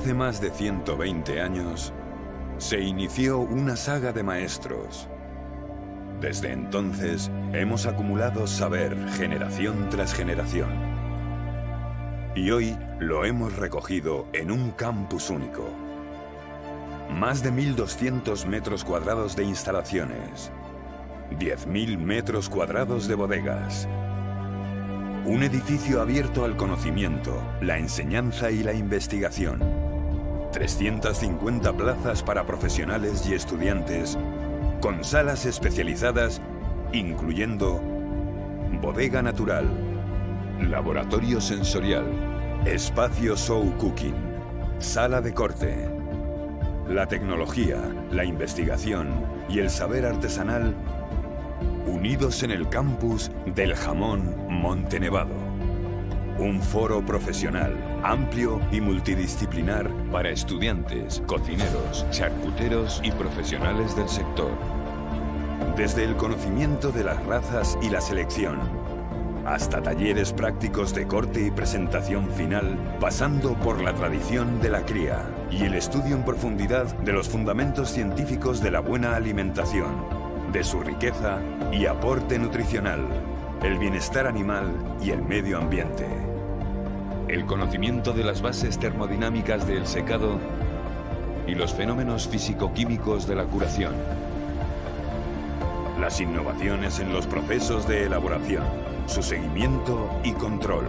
Hace más de 120 años, se inició una saga de maestros. Desde entonces, hemos acumulado saber generación tras generación. Y hoy lo hemos recogido en un campus único. Más de 1.200 metros cuadrados de instalaciones, 10.000 metros cuadrados de bodegas. Un edificio abierto al conocimiento, la enseñanza y la investigación. 350 plazas para profesionales y estudiantes, con salas especializadas, incluyendo bodega natural, laboratorio sensorial, espacio show cooking, sala de corte. La tecnología, la investigación y el saber artesanal unidos en el campus del jamón Montenevado. Un foro profesional, amplio y multidisciplinar para estudiantes, cocineros, charcuteros y profesionales del sector. Desde el conocimiento de las razas y la selección, hasta talleres prácticos de corte y presentación final, pasando por la tradición de la cría y el estudio en profundidad de los fundamentos científicos de la buena alimentación, de su riqueza y aporte nutricional, el bienestar animal y el medio ambiente. El conocimiento de las bases termodinámicas del secado y los fenómenos físico-químicos de la curación. Las innovaciones en los procesos de elaboración, su seguimiento y control.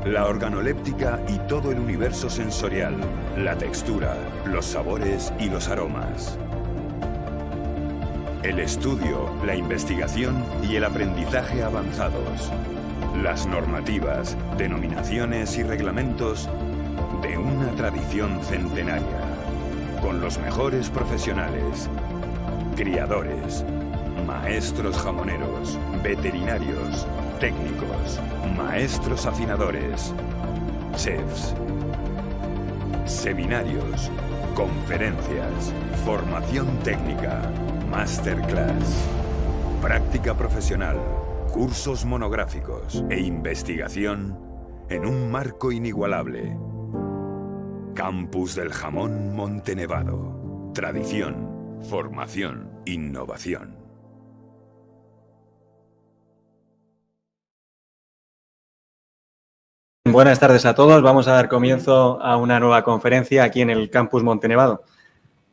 La organoléptica y todo el universo sensorial, la textura, los sabores y los aromas. El estudio, la investigación y el aprendizaje avanzados. Las normativas, denominaciones y reglamentos de una tradición centenaria. Con los mejores profesionales, criadores, maestros jamoneros, veterinarios, técnicos, maestros afinadores, chefs, seminarios, conferencias, formación técnica, masterclass, práctica profesional, cursos monográficos e investigación en un marco inigualable. Campus del Jamón Montenevado. Tradición, formación, innovación. Buenas tardes a todos. Vamos a dar comienzo a una nueva conferencia aquí en el Campus Montenevado.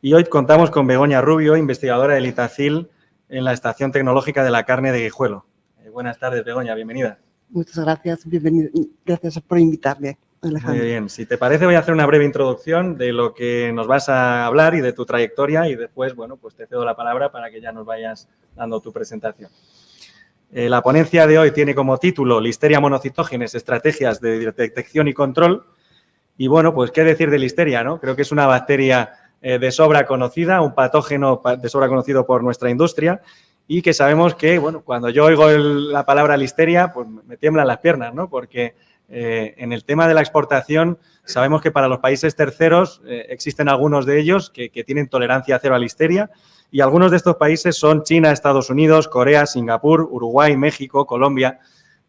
Y hoy contamos con Begoña Rubio, investigadora del ITACIL en la Estación Tecnológica de la Carne de Guijuelo. Buenas tardes, Begoña, bienvenida. Muchas gracias, bienvenido. Gracias por invitarme, Alejandro. Muy bien, si te parece voy a hacer una breve introducción de lo que nos vas a hablar y de tu trayectoria y después, bueno, pues te cedo la palabra para que ya nos vayas dando tu presentación. La ponencia de hoy tiene como título Listeria monocitógenes, estrategias de detección y control. Y bueno, pues qué decir de Listeria, ¿no? Creo que es una bacteria de sobra conocida, un patógeno de sobra conocido por nuestra industria y que sabemos que, bueno, cuando yo oigo la palabra Listeria, pues me tiemblan las piernas, ¿no? Porque en el tema de la exportación sabemos que para los países terceros existen algunos de ellos que tienen tolerancia cero a Listeria y algunos de estos países son China, Estados Unidos, Corea, Singapur, Uruguay, México, Colombia.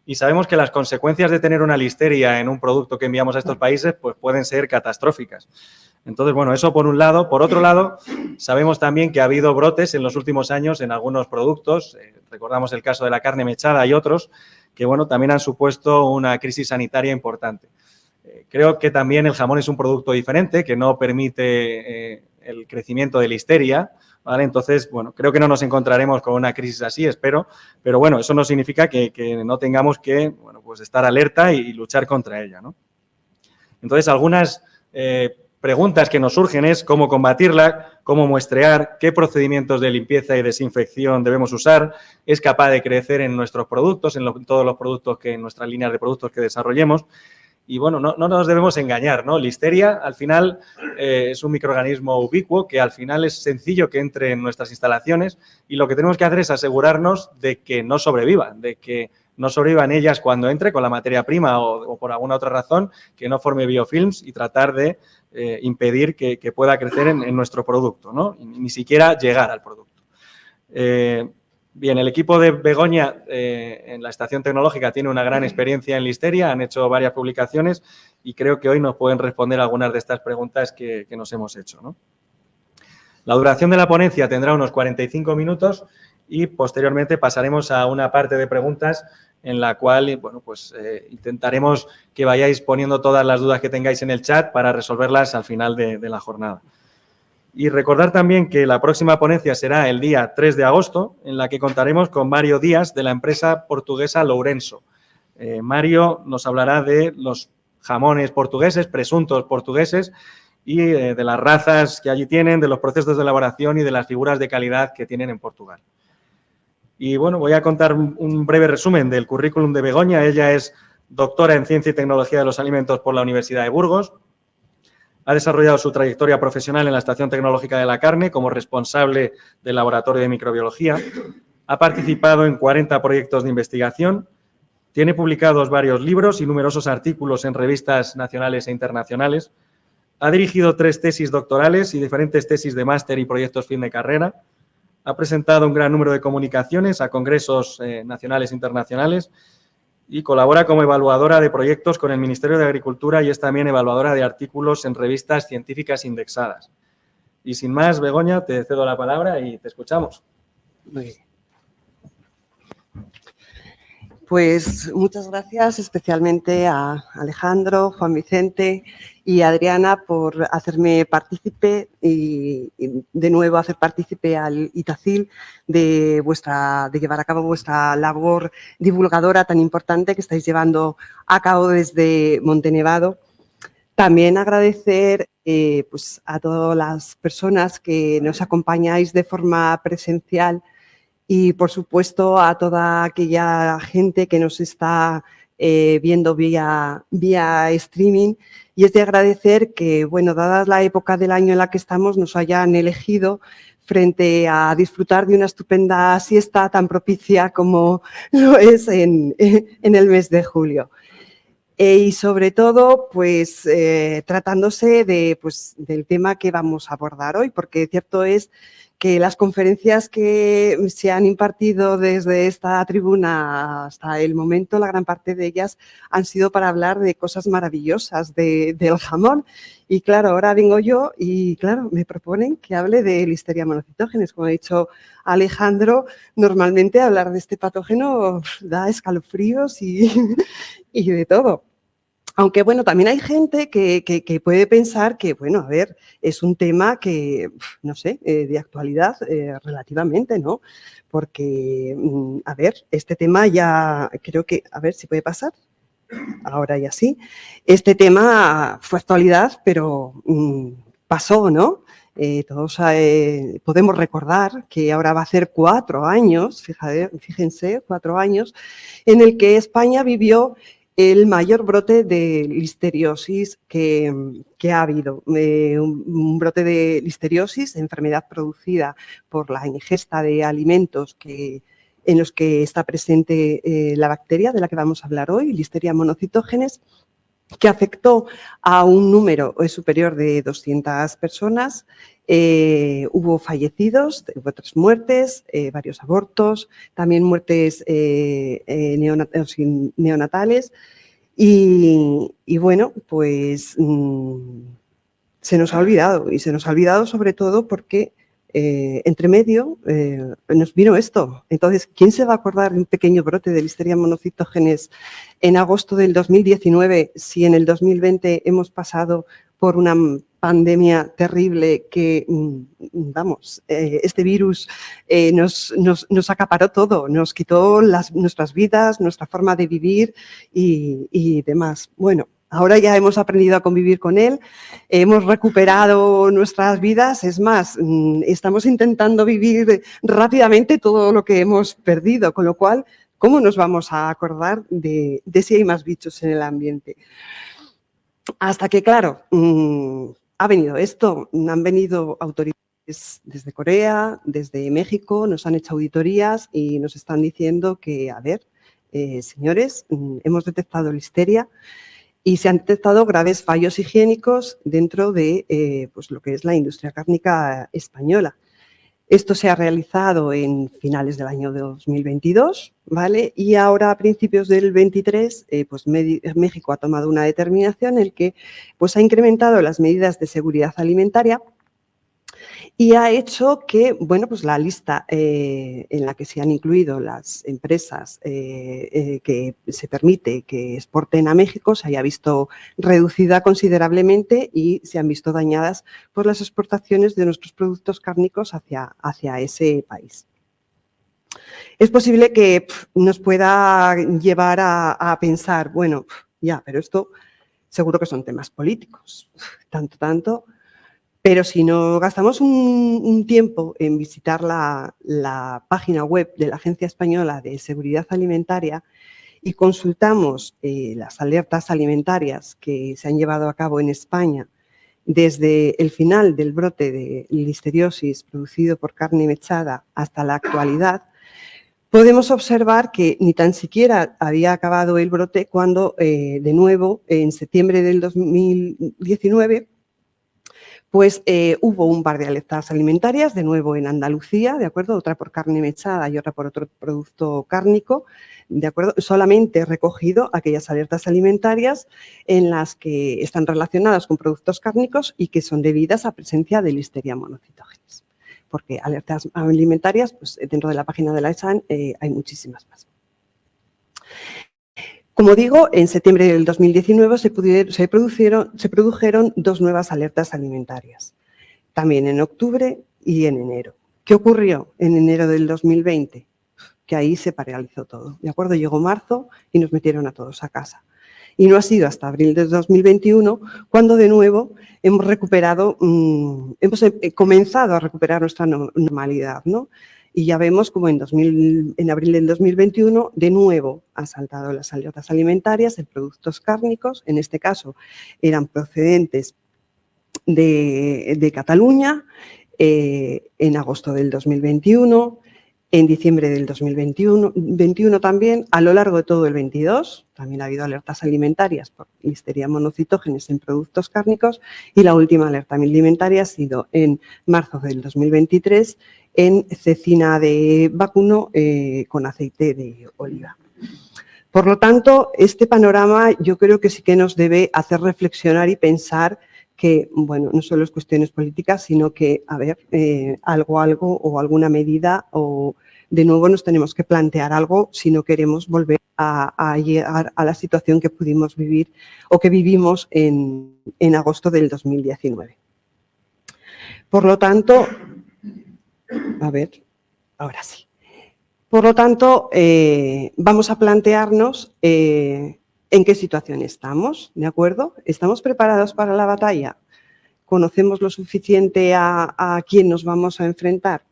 Y sabemos que las consecuencias de tener una Listeria en un producto que enviamos a estos países pues pueden ser catastróficas. Entonces, bueno, eso por un lado. Por otro lado, sabemos también que ha habido brotes en los últimos años en algunos productos. Recordamos el caso de la carne mechada y otros que, bueno, también han supuesto una crisis sanitaria importante. Creo que también el jamón es un producto diferente que no permite el crecimiento de Listeria, ¿vale? Entonces, bueno, creo que no nos encontraremos con una crisis así, espero, pero bueno, eso no significa que no tengamos que, bueno, pues estar alerta y luchar contra ella, ¿no? Entonces, algunas preguntas que nos surgen es cómo combatirla, cómo muestrear, qué procedimientos de limpieza y desinfección debemos usar, es capaz de crecer en nuestros productos, en todos los productos en nuestras líneas de productos que desarrollemos. Y bueno, no nos debemos engañar, ¿no? Listeria, al final, es un microorganismo ubicuo que al final es sencillo que entre en nuestras instalaciones y lo que tenemos que hacer es asegurarnos de que no sobrevivan, de que no sobrevivan ellas cuando entre con la materia prima o por alguna otra razón, que no forme biofilms y tratar de impedir que pueda crecer en nuestro producto, ¿no? Y ni siquiera llegar al producto. Bien, el equipo de Begoña en la estación tecnológica tiene una gran experiencia en listeria, han hecho varias publicaciones y creo que hoy nos pueden responder algunas de estas preguntas que nos hemos hecho, ¿no? La duración de la ponencia tendrá unos 45 minutos y posteriormente pasaremos a una parte de preguntas en la cual, bueno, pues intentaremos que vayáis poniendo todas las dudas que tengáis en el chat para resolverlas al final de la jornada. Y recordar también que la próxima ponencia será el día 3 de agosto, en la que contaremos con Mario Díaz, de la empresa portuguesa Lourenço. Mario nos hablará de los jamones portugueses, presuntos portugueses, y de las razas que allí tienen, de los procesos de elaboración y de las figuras de calidad que tienen en Portugal. Y bueno, voy a contar un breve resumen del currículum de Begoña. Ella es doctora en Ciencia y Tecnología de los Alimentos por la Universidad de Burgos. Ha desarrollado su trayectoria profesional en la Estación Tecnológica de la Carne como responsable del Laboratorio de Microbiología. Ha participado en 40 proyectos de investigación. Tiene publicados varios libros y numerosos artículos en revistas nacionales e internacionales. Ha dirigido 3 tesis doctorales y diferentes tesis de máster y proyectos fin de carrera. Ha presentado un gran número de comunicaciones a congresos nacionales e internacionales y colabora como evaluadora de proyectos con el Ministerio de Agricultura y es también evaluadora de artículos en revistas científicas indexadas. Y sin más, Begoña, te cedo la palabra y te escuchamos. Muy bien. Pues muchas gracias especialmente a Alejandro, Juan Vicente y Adriana por hacerme partícipe y de nuevo hacer partícipe al Itacil de llevar a cabo vuestra labor divulgadora tan importante que estáis llevando a cabo desde Montenevado. También agradecer pues a todas las personas que nos acompañáis de forma presencial y, por supuesto, a toda aquella gente que nos está viendo vía streaming. Y es de agradecer que, bueno, dada la época del año en la que estamos, nos hayan elegido frente a disfrutar de una estupenda siesta tan propicia como lo es en el mes de julio. Y sobre todo, pues, tratándose del tema que vamos a abordar hoy, porque cierto es que las conferencias que se han impartido desde esta tribuna hasta el momento, la gran parte de ellas han sido para hablar de cosas maravillosas del jamón. Y claro, ahora vengo yo y claro, me proponen que hable de Listeria monocytogenes. Como ha dicho Alejandro, normalmente hablar de este patógeno da escalofríos y de todo. Aunque, bueno, también hay gente que puede pensar que, bueno, a ver, es un tema que, no sé, de actualidad relativamente, ¿no? Porque, a ver, este tema ya creo que, a ver si puede pasar, ahora ya sí, este tema fue actualidad, pero pasó, ¿no? Todos podemos recordar que ahora va a ser 4 años, fíjense, 4 años, en el que España vivió el mayor brote de listeriosis que ha habido. Un brote de listeriosis, enfermedad producida por la ingesta de alimentos en los que está presente la bacteria de la que vamos a hablar hoy, Listeria monocytogenes, que afectó a un número superior de 200 personas. Hubo fallecidos, hubo 3 muertes, varios abortos, también muertes neonatales y bueno, pues se nos ha olvidado y se nos ha olvidado sobre todo porque entre medio nos vino esto. Entonces, ¿quién se va a acordar de un pequeño brote de Listeria monocytogenes en agosto del 2019 si en el 2020 hemos pasado por una pandemia terrible que, vamos, este virus nos acaparó todo, nos quitó nuestras vidas, nuestra forma de vivir y demás? Bueno, ahora ya hemos aprendido a convivir con él, hemos recuperado nuestras vidas, es más, estamos intentando vivir rápidamente todo lo que hemos perdido, con lo cual, ¿cómo nos vamos a acordar de si hay más bichos en el ambiente? Hasta que, claro, ha venido esto, han venido autoridades desde Corea, desde México, nos han hecho auditorías y nos están diciendo que, a ver, señores, hemos detectado listeria y se han detectado graves fallos higiénicos dentro de pues lo que es la industria cárnica española. Esto se ha realizado en finales del año 2022, ¿vale? Y ahora a principios del 23, pues México ha tomado una determinación en la que pues, ha incrementado las medidas de seguridad alimentaria y ha hecho que, bueno, pues la lista en la que se han incluido las empresas que se permite que exporten a México se haya visto reducida considerablemente y se han visto dañadas por las exportaciones de nuestros productos cárnicos hacia ese país. Es posible que nos pueda llevar a pensar, bueno, ya, pero esto seguro que son temas políticos, tanto. Pero si no gastamos un tiempo en visitar la página web de la Agencia Española de Seguridad Alimentaria y consultamos las alertas alimentarias que se han llevado a cabo en España desde el final del brote de listeriosis producido por carne mechada hasta la actualidad, podemos observar que ni tan siquiera había acabado el brote cuando, de nuevo, en septiembre del 2019, pues hubo un par de alertas alimentarias, de nuevo en Andalucía, ¿de acuerdo? Otra por carne mechada y otra por otro producto cárnico, ¿de acuerdo? Solamente he recogido aquellas alertas alimentarias en las que están relacionadas con productos cárnicos y que son debidas a presencia de Listeria monocytogenes. Porque alertas alimentarias, pues dentro de la página de la ESAN hay muchísimas más. Como digo, en septiembre del 2019 se produjeron 2 nuevas alertas alimentarias, también en octubre y en enero. ¿Qué ocurrió en enero del 2020? Que ahí se paralizó todo, ¿de acuerdo? Llegó marzo y nos metieron a todos a casa. Y no ha sido hasta abril del 2021 cuando de nuevo hemos comenzado a recuperar nuestra normalidad, ¿no? Y ya vemos como en abril del 2021 de nuevo han saltado las alertas alimentarias en productos cárnicos, en este caso eran procedentes de Cataluña, en agosto del 2021, en diciembre del 2021 también, a lo largo de todo el 22, también ha habido alertas alimentarias por Listeria monocytogenes en productos cárnicos y la última alerta alimentaria ha sido en marzo del 2023 en cecina de vacuno con aceite de oliva. Por lo tanto, este panorama yo creo que sí que nos debe hacer reflexionar y pensar que, bueno, no solo es cuestiones políticas, sino que, a ver, algo o alguna medida o de nuevo nos tenemos que plantear algo si no queremos volver a llegar a la situación que pudimos vivir o que vivimos en agosto del 2019. Por lo tanto, a ver, ahora sí. Por lo tanto, vamos a plantearnos en qué situación estamos, ¿de acuerdo? ¿Estamos preparados para la batalla? ¿Conocemos lo suficiente a quién nos vamos a enfrentar?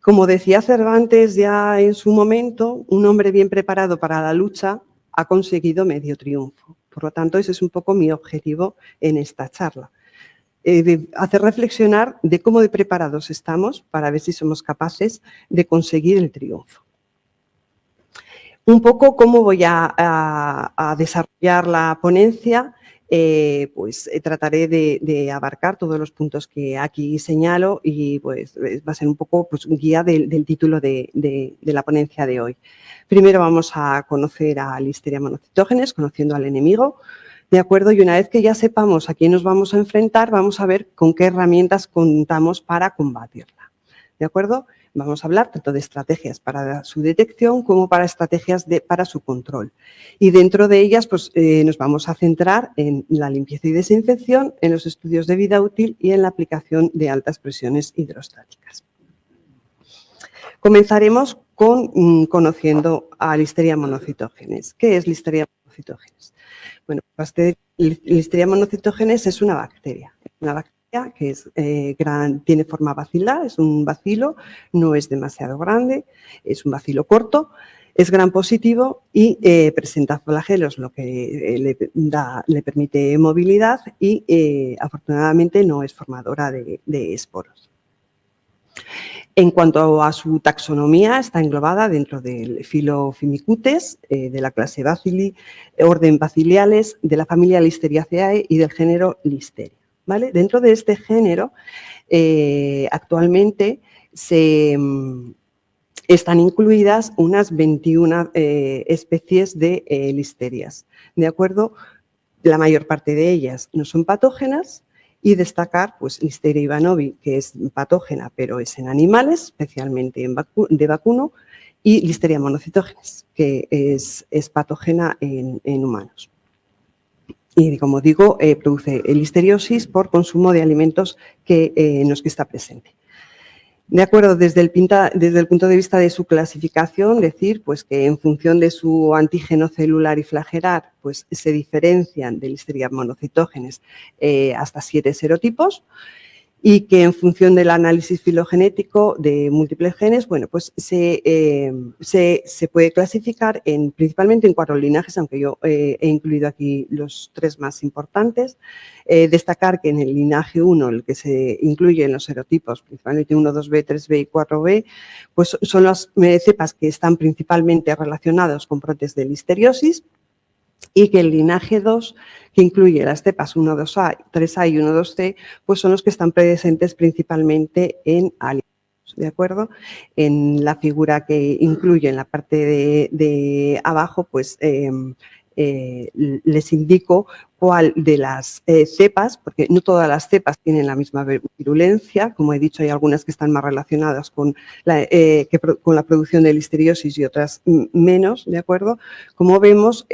Como decía Cervantes ya en su momento, un hombre bien preparado para la lucha ha conseguido medio triunfo. Por lo tanto, ese es un poco mi objetivo en esta charla. De hacer reflexionar de cómo de preparados estamos para ver si somos capaces de conseguir el triunfo. Un poco cómo voy a desarrollar la ponencia, pues trataré de abarcar todos los puntos que aquí señalo y pues va a ser un poco pues, guía del título de la ponencia de hoy. Primero vamos a conocer a Listeria monocytogenes, conociendo al enemigo. ¿De acuerdo? Y una vez que ya sepamos a quién nos vamos a enfrentar, vamos a ver con qué herramientas contamos para combatirla. ¿De acuerdo? Vamos a hablar tanto de estrategias para su detección como para estrategias para su control. Y dentro de ellas pues, nos vamos a centrar en la limpieza y desinfección, en los estudios de vida útil y en la aplicación de altas presiones hidrostáticas. Comenzaremos conociendo a Listeria monocytogenes. ¿Qué es Listeria monocytogenes? Bueno, Listeria monocytogenes es una bacteria que tiene forma bacilar, es un bacilo, no es demasiado grande, es un bacilo corto, es gram positivo y presenta flagelos, lo que le permite movilidad y afortunadamente no es formadora de esporos. En cuanto a su taxonomía, está englobada dentro del filo Firmicutes, de la clase Bacilli, orden Bacilliales, de la familia Listeriaceae y del género Listeria. ¿vale? Dentro de este género, actualmente están incluidas unas 21 especies de listerias, ¿de acuerdo? La mayor parte de ellas no son patógenas y destacar, pues, Listeria ivanovi, que es patógena, pero es en animales, especialmente de vacuno, y Listeria monocytogenes, que es patógena en humanos. Y, como digo, produce listeriosis por consumo de alimentos en los que está presente. De acuerdo, desde el punto de vista de su clasificación, decir pues, que en función de su antígeno celular y flagelar, pues, se diferencian de Listeria monocytogenes hasta 7 serotipos, y que en función del análisis filogenético de múltiples genes, bueno, pues se puede clasificar principalmente en 4 linajes, aunque yo he incluido aquí los 3 más importantes. Destacar que en el linaje 1, el que se incluye en los serotipos, principalmente 1, 2B, 3B y 4B, pues son las cepas que están principalmente relacionados con brotes de listeriosis, y que el linaje 2, que incluye las cepas 1, 2A, 3A y 1, 2C, pues son los que están presentes principalmente en alimentos, ¿de acuerdo? En la figura que incluye en la parte de abajo, pues les indico cuál de las cepas, porque no todas las cepas tienen la misma virulencia, como he dicho, hay algunas que están más relacionadas con la producción de listeriosis y otras menos, ¿de acuerdo? Como vemos,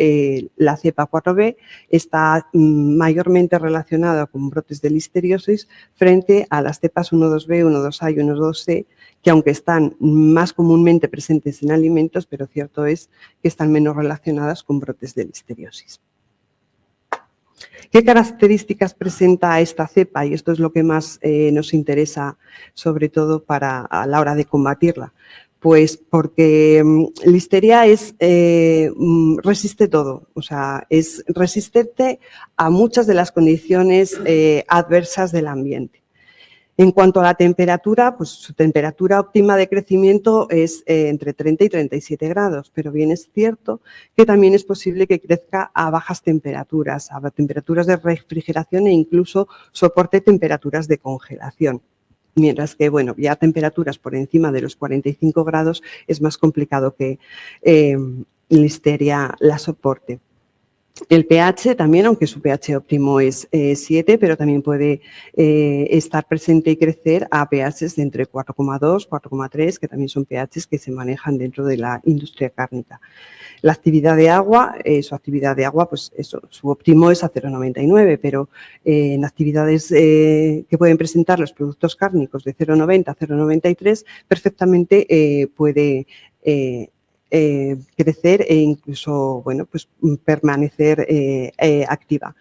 la cepa 4B está mayormente relacionada con brotes de listeriosis frente a las cepas 1, 2B, 1, 2A y 1, 2C, que aunque están más comúnmente presentes en alimentos, pero cierto es que están menos relacionadas con brotes de listeriosis. ¿Qué características presenta esta cepa? Y esto es lo que más nos interesa, sobre todo a la hora de combatirla. Pues porque Listeria resiste todo, o sea, es resistente a muchas de las condiciones adversas del ambiente. En cuanto a la temperatura, pues su temperatura óptima de crecimiento es entre 30 y 37 grados, pero bien es cierto que también es posible que crezca a bajas temperaturas, a temperaturas de refrigeración e incluso soporte temperaturas de congelación. Mientras que, bueno, ya temperaturas por encima de los 45 grados es más complicado que Listeria la soporte. El pH también, aunque su pH óptimo es 7, pero también puede estar presente y crecer a pHs de entre 4,2, 4,3, que también son pHs que se manejan dentro de la industria cárnica. La actividad de agua, pues eso, su óptimo es a 0,99, pero en actividades que pueden presentar los productos cárnicos de 0,90 a 0,93, perfectamente puede crecer e incluso, bueno, pues permanecer activa.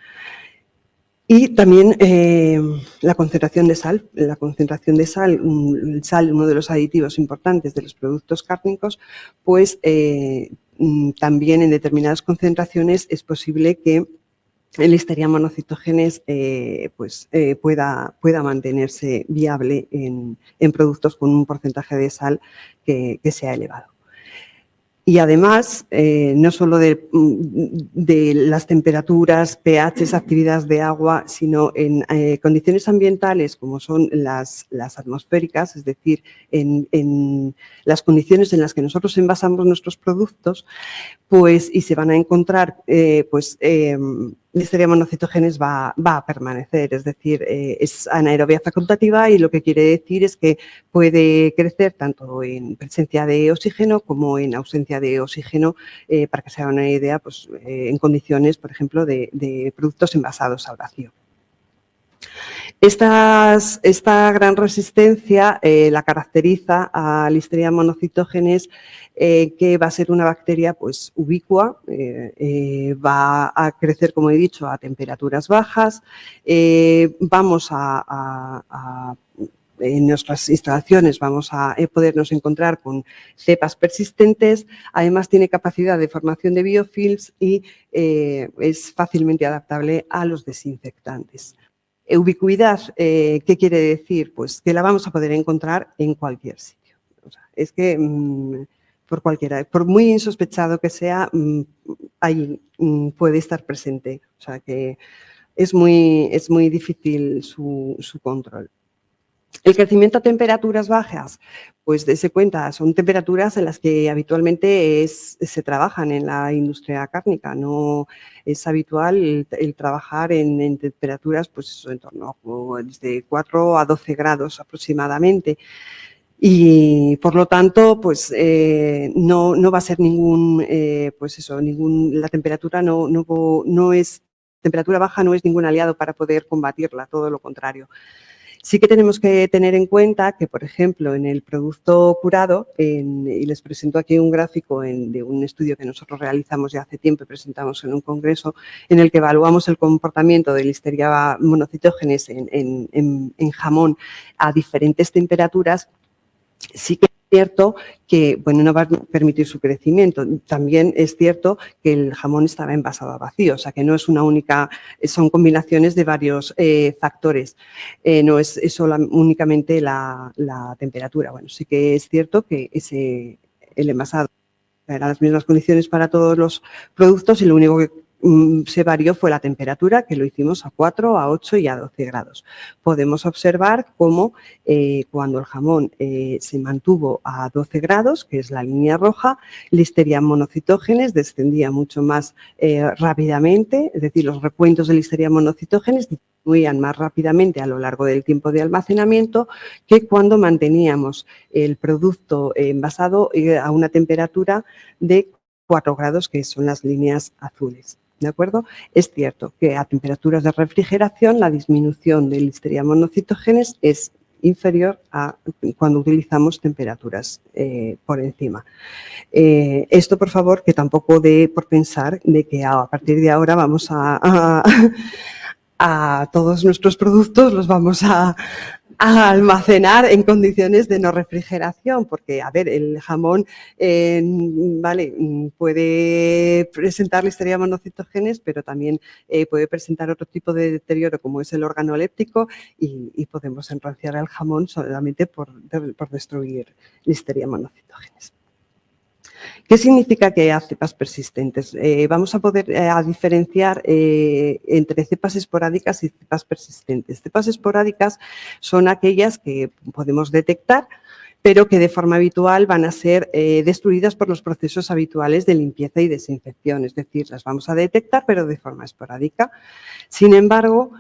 Y también la concentración de sal. La concentración de sal, uno de los aditivos importantes de los productos cárnicos, pues también en determinadas concentraciones es posible que el Listeria monocytogenes pueda mantenerse viable en productos con un porcentaje de sal que sea elevado. Y además, no solo de las temperaturas, pHs, actividades de agua, sino en condiciones ambientales como son las atmosféricas, es decir, en las condiciones en las que nosotros envasamos nuestros productos, pues, y se van a encontrar, Listeria monocytogenes va a permanecer, es decir, es anaerobia facultativa y lo que quiere decir es que puede crecer tanto en presencia de oxígeno como en ausencia de oxígeno, para que se hagan una idea, pues, en condiciones, por ejemplo, de productos envasados al vacío. Esta gran resistencia la caracteriza a Listeria monocytogenes, que va a ser una bacteria pues, ubicua, va a crecer, como he dicho, a temperaturas bajas. En nuestras instalaciones vamos a podernos encontrar con cepas persistentes, además tiene capacidad de formación de biofilms y es fácilmente adaptable a los desinfectantes. Ubicuidad, ¿qué quiere decir? Pues que la vamos a poder encontrar en cualquier sitio. O sea, es que por muy insospechado que sea, ahí puede estar presente. O sea que es muy difícil su control. El crecimiento a temperaturas bajas, pues dése cuenta, son temperaturas en las que habitualmente se trabajan en la industria cárnica. No es habitual el trabajar en temperaturas, pues eso, en torno a desde 4 a 12 grados aproximadamente. Y por lo tanto, pues no va a ser la temperatura temperatura baja no es ningún aliado para poder combatirla, todo lo contrario. Sí que tenemos que tener en cuenta que, por ejemplo, en el producto curado, y les presento aquí un gráfico de un estudio que nosotros realizamos ya hace tiempo y presentamos en un congreso, en el que evaluamos el comportamiento de Listeria monocytogenes en jamón a diferentes temperaturas. Sí que es cierto que, bueno, no va a permitir su crecimiento. También es cierto que el jamón estaba envasado a vacío, o sea que no es una única, son combinaciones de varios factores. No es únicamente la temperatura. Bueno, sí que es cierto que el envasado eran las mismas condiciones para todos los productos y lo único que se varió fue la temperatura, que lo hicimos a 4, a 8 y a 12 grados. Podemos observar cómo cuando el jamón se mantuvo a 12 grados, que es la línea roja, Listeria monocytogenes descendía mucho más rápidamente, es decir, los recuentos de Listeria monocytogenes disminuían más rápidamente a lo largo del tiempo de almacenamiento que cuando manteníamos el producto envasado a una temperatura de 4 grados, que son las líneas azules. ¿De acuerdo? Es cierto que a temperaturas de refrigeración la disminución de Listeria monocytogenes es inferior a cuando utilizamos temperaturas por encima. Esto, por favor, que tampoco dé por pensar de que a partir de ahora vamos a todos nuestros productos los vamos a almacenar en condiciones de no refrigeración, porque, a ver, el jamón puede presentar Listeria monocytogenes, pero también puede presentar otro tipo de deterioro como es el organoléptico y podemos enranciar el jamón solamente por destruir Listeria monocytogenes. ¿Qué significa que hay cepas persistentes? Vamos a poder diferenciar entre cepas esporádicas y cepas persistentes. Cepas esporádicas son aquellas que podemos detectar, pero que de forma habitual van a ser destruidas por los procesos habituales de limpieza y desinfección. Es decir, las vamos a detectar, pero de forma esporádica. Sin embargo,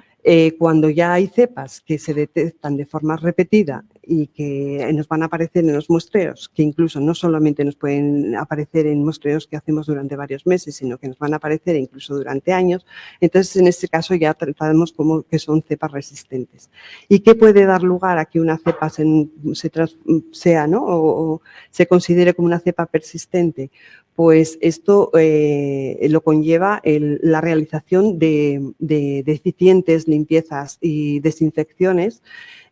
cuando ya hay cepas que se detectan de forma repetida y que nos van a aparecer en los muestreos, que incluso no solamente nos pueden aparecer en muestreos que hacemos durante varios meses, sino que nos van a aparecer incluso durante años, entonces en este caso ya tratamos como que son cepas resistentes. ¿Y qué puede dar lugar a que una cepa se considere como una cepa persistente? Pues esto lo conlleva la realización de deficientes limpiezas y desinfecciones,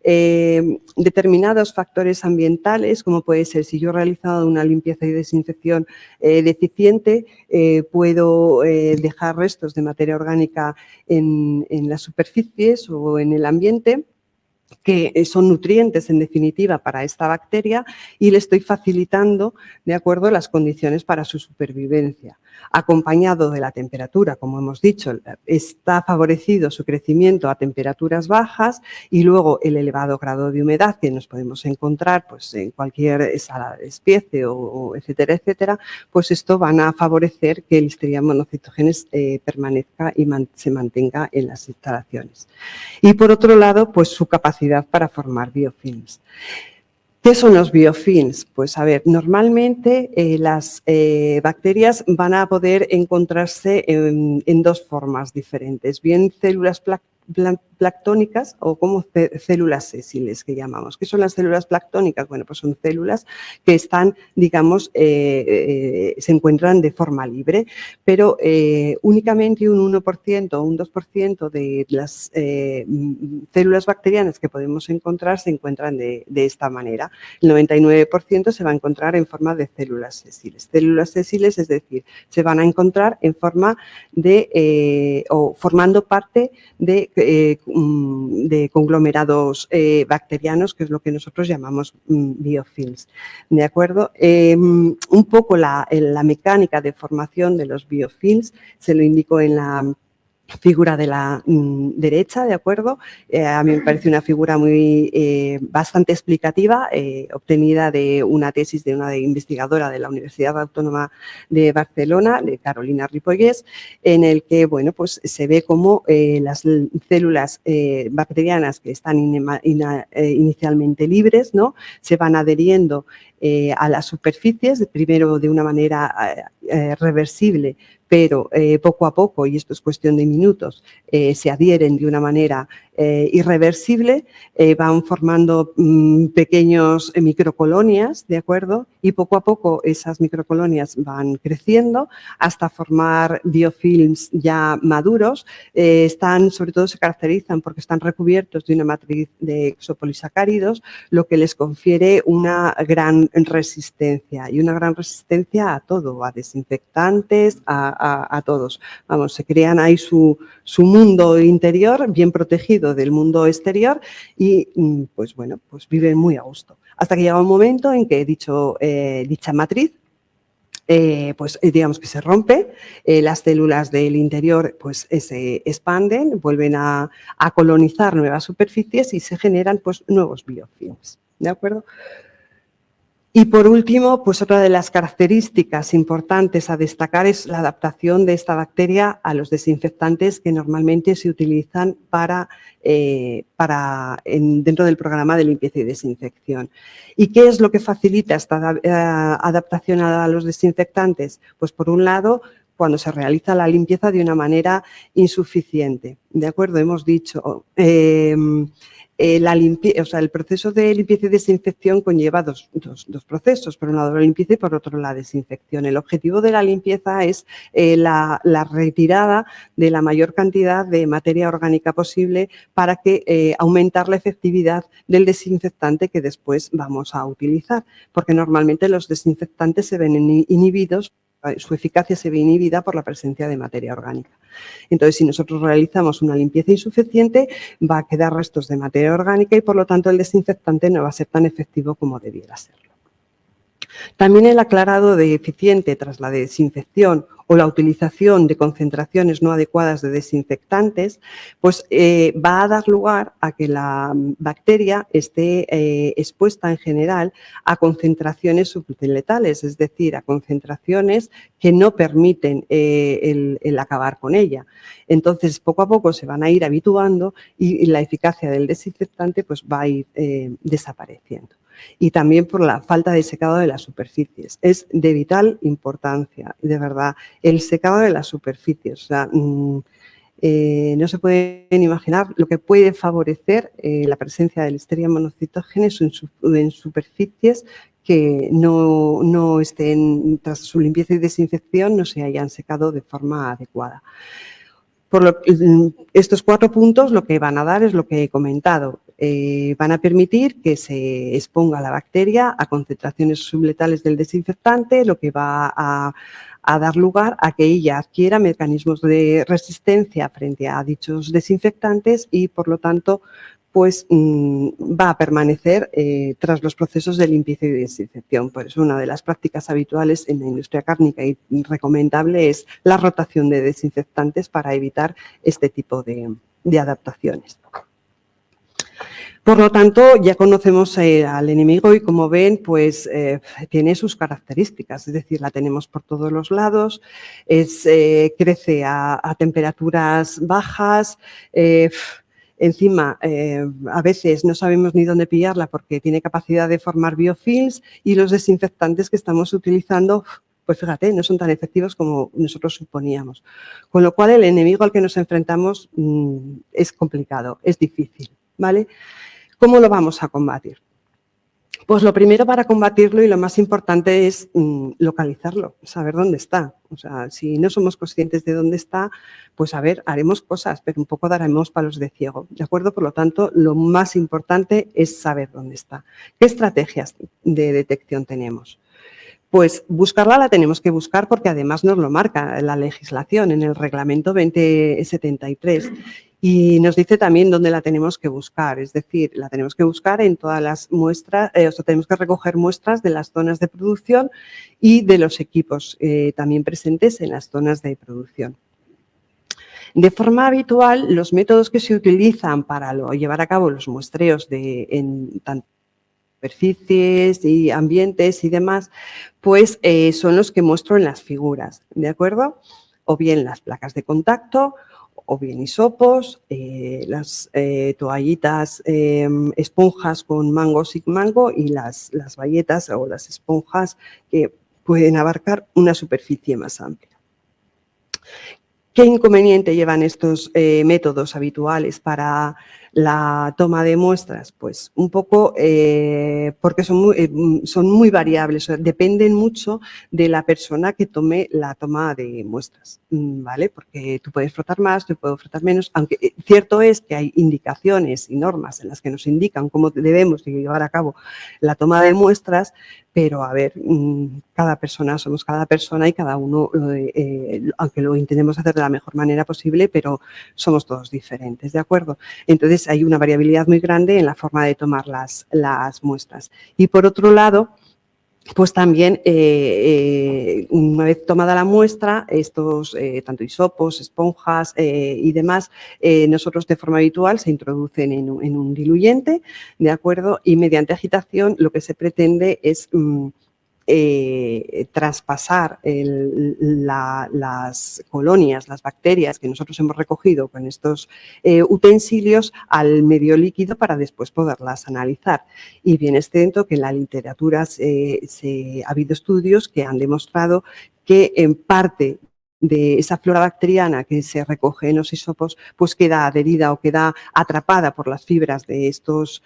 determinados factores ambientales, como puede ser si yo he realizado una limpieza y desinfección deficiente, puedo dejar restos de materia orgánica en las superficies o en el ambiente, que son nutrientes en definitiva para esta bacteria y le estoy facilitando, de acuerdo, las condiciones para su supervivencia. Acompañado de la temperatura, como hemos dicho, está favorecido su crecimiento a temperaturas bajas y luego el elevado grado de humedad que nos podemos encontrar pues, en cualquier sala de despiece o etcétera, etcétera, pues esto van a favorecer que el Listeria monocytogenes permanezca y se mantenga en las instalaciones. Y por otro lado, pues su capacidad para formar biofilms. ¿Qué son los biofilms? Pues a ver, normalmente las bacterias van a poder encontrarse en dos formas diferentes, bien células planctónicas o como células sésiles que llamamos. ¿Qué son las células planctónicas? Bueno, pues son células que están, digamos, se encuentran de forma libre, pero únicamente un 1% o un 2% de las células bacterianas que podemos encontrar se encuentran de esta manera. El 99% se va a encontrar en forma de células sésiles. Células sésiles, es decir, se van a encontrar en forma de o formando parte de conglomerados bacterianos, que es lo que nosotros llamamos biofilms. ¿De acuerdo? Un poco la mecánica de formación de los biofilms se lo indico en figura de la derecha, ¿de acuerdo? A mí me parece una figura bastante explicativa, obtenida de una tesis de una investigadora de la Universidad Autónoma de Barcelona, de Carolina Ripollés, en el que, bueno, pues se ve cómo las células bacterianas que están inicialmente libres, ¿no?, se van adheriendo a las superficies, primero de una manera reversible, pero poco a poco, y esto es cuestión de minutos, se adhieren de una manera irreversible, van formando pequeños microcolonias, ¿de acuerdo? Y poco a poco esas microcolonias van creciendo hasta formar biofilms ya maduros. Sobre todo se caracterizan porque están recubiertos de una matriz de exopolisacáridos, lo que les confiere una gran resistencia, y una gran resistencia a todo, a desinfectantes, a todos. Vamos, se crean ahí su mundo interior bien protegido del mundo exterior y, pues bueno, pues viven muy a gusto. Hasta que llega un momento en que dicha matriz, pues digamos que se rompe, las células del interior pues se expanden, vuelven a colonizar nuevas superficies y se generan pues nuevos biofilms, ¿de acuerdo? Y por último, pues otra de las características importantes a destacar es la adaptación de esta bacteria a los desinfectantes que normalmente se utilizan dentro del programa de limpieza y desinfección. ¿Y qué es lo que facilita esta adaptación a los desinfectantes? Pues por un lado, cuando se realiza la limpieza de una manera insuficiente, ¿de acuerdo? Hemos dicho, el proceso de limpieza y desinfección conlleva dos procesos, por un lado la limpieza y por otro la desinfección. El objetivo de la limpieza es la retirada de la mayor cantidad de materia orgánica posible para aumentar la efectividad del desinfectante que después vamos a utilizar, porque normalmente los desinfectantes se ven inhibidos, su eficacia se ve inhibida por la presencia de materia orgánica. Entonces, si nosotros realizamos una limpieza insuficiente, va a quedar restos de materia orgánica y, por lo tanto, el desinfectante no va a ser tan efectivo como debiera serlo. También el aclarado de eficiente tras la desinfección o la utilización de concentraciones no adecuadas de desinfectantes, pues va a dar lugar a que la bacteria esté expuesta en general a concentraciones subletales, es decir, a concentraciones que no permiten el acabar con ella. Entonces, poco a poco se van a ir habituando y la eficacia del desinfectante pues va a ir desapareciendo. Y también por la falta de secado de las superficies. Es de vital importancia, de verdad, el secado de las superficies. O sea, no se pueden imaginar lo que puede favorecer la presencia de Listeria monocitógenes en superficies que no estén, tras su limpieza y desinfección, no se hayan secado de forma adecuada. Estos 4 puntos lo que van a dar es lo que he comentado. Van a permitir que se exponga la bacteria a concentraciones subletales del desinfectante, lo que va a dar lugar a que ella adquiera mecanismos de resistencia frente a dichos desinfectantes y, por lo tanto, pues va a permanecer tras los procesos de limpieza y desinfección. Por eso una de las prácticas habituales en la industria cárnica y recomendable es la rotación de desinfectantes para evitar este tipo de adaptaciones. Por lo tanto, ya conocemos al enemigo y, como ven, pues tiene sus características, es decir, la tenemos por todos los lados, crece a temperaturas bajas, encima, a veces no sabemos ni dónde pillarla porque tiene capacidad de formar biofilms y los desinfectantes que estamos utilizando, pues fíjate, no son tan efectivos como nosotros suponíamos. Con lo cual, el enemigo al que nos enfrentamos es complicado, es difícil, ¿vale? ¿Cómo lo vamos a combatir? Pues lo primero para combatirlo y lo más importante es localizarlo, saber dónde está. O sea, si no somos conscientes de dónde está, pues a ver, haremos cosas, pero un poco daremos palos de ciego, ¿de acuerdo? Por lo tanto, lo más importante es saber dónde está. ¿Qué estrategias de detección tenemos? Pues buscarla la tenemos que buscar porque además nos lo marca la legislación en el reglamento 2073 y nos dice también dónde la tenemos que buscar, es decir, la tenemos que buscar en todas las muestras, o sea, tenemos que recoger muestras de las zonas de producción y de los equipos también presentes en las zonas de producción. De forma habitual, los métodos que se utilizan para llevar a cabo los muestreos en tanto superficies y ambientes y demás, pues son los que muestro en las figuras, ¿de acuerdo? O bien las placas de contacto, o bien hisopos, las toallitas, esponjas con mango sin mango y las bayetas o las esponjas que pueden abarcar una superficie más amplia. ¿Qué inconveniente llevan estos métodos habituales para la toma de muestras? Pues un poco porque son muy variables, o sea, dependen mucho de la persona que tome la toma de muestras, ¿vale? Porque tú puedes frotar más, yo puedo frotar menos, aunque cierto es que hay indicaciones y normas en las que nos indican cómo debemos llevar a cabo la toma de muestras, pero a ver, cada persona somos cada persona y cada uno, aunque lo intentemos hacer de la mejor manera posible, pero somos todos diferentes, ¿de acuerdo? Entonces hay una variabilidad muy grande en la forma de tomar las muestras. Y por otro lado, pues también, una vez tomada la muestra, estos tanto hisopos, esponjas y demás, nosotros de forma habitual se introducen en un diluyente, ¿de acuerdo? Y mediante agitación lo que se pretende es traspasar las colonias, las bacterias que nosotros hemos recogido con estos utensilios al medio líquido para después poderlas analizar. Y bien es cierto que en la literatura ha habido estudios que han demostrado que en parte de esa flora bacteriana que se recoge en los hisopos, pues queda adherida o queda atrapada por las fibras de estos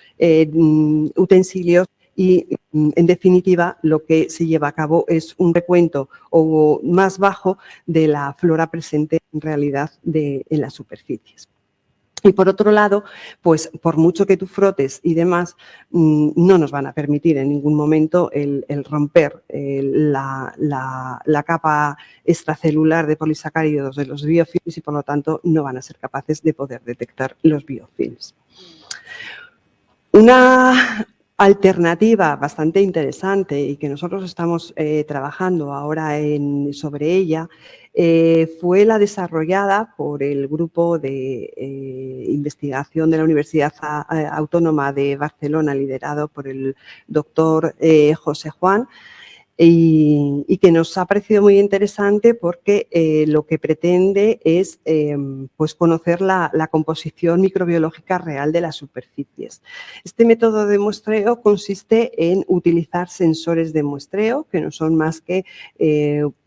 utensilios. Y, en definitiva, lo que se lleva a cabo es un recuento o más bajo de la flora presente en realidad en las superficies. Y por otro lado, pues por mucho que tú frotes y demás, no nos van a permitir en ningún momento el romper la capa extracelular de polisacáridos de los biofilms y por lo tanto no van a ser capaces de poder detectar los biofilms. Una alternativa bastante interesante y que nosotros estamos trabajando ahora sobre ella fue la desarrollada por el grupo de investigación de la Universidad Autónoma de Barcelona, liderado por el doctor José Juan, y que nos ha parecido muy interesante porque lo que pretende es pues conocer la composición microbiológica real de las superficies. Este método de muestreo consiste en utilizar sensores de muestreo, que no son más que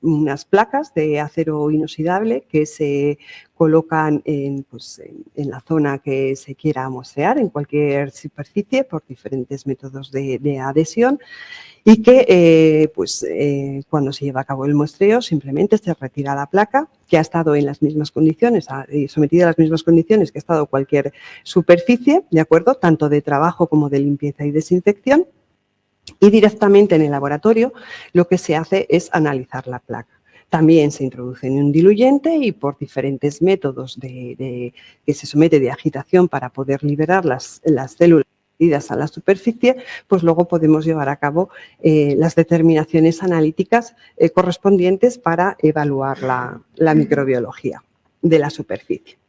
unas placas de acero inoxidable que se colocan en la zona que se quiera muestrear, en cualquier superficie, por diferentes métodos de adhesión. Y que cuando se lleva a cabo el muestreo simplemente se retira la placa que ha estado en las mismas condiciones, sometida a las mismas condiciones que ha estado cualquier superficie, ¿de acuerdo? Tanto de trabajo como de limpieza y desinfección. Y directamente en el laboratorio lo que se hace es analizar la placa. También se introduce en un diluyente y por diferentes métodos que se somete de agitación para poder liberar las células a la superficie, pues luego podemos llevar a cabo las determinaciones analíticas correspondientes para evaluar la microbiología de la superficie.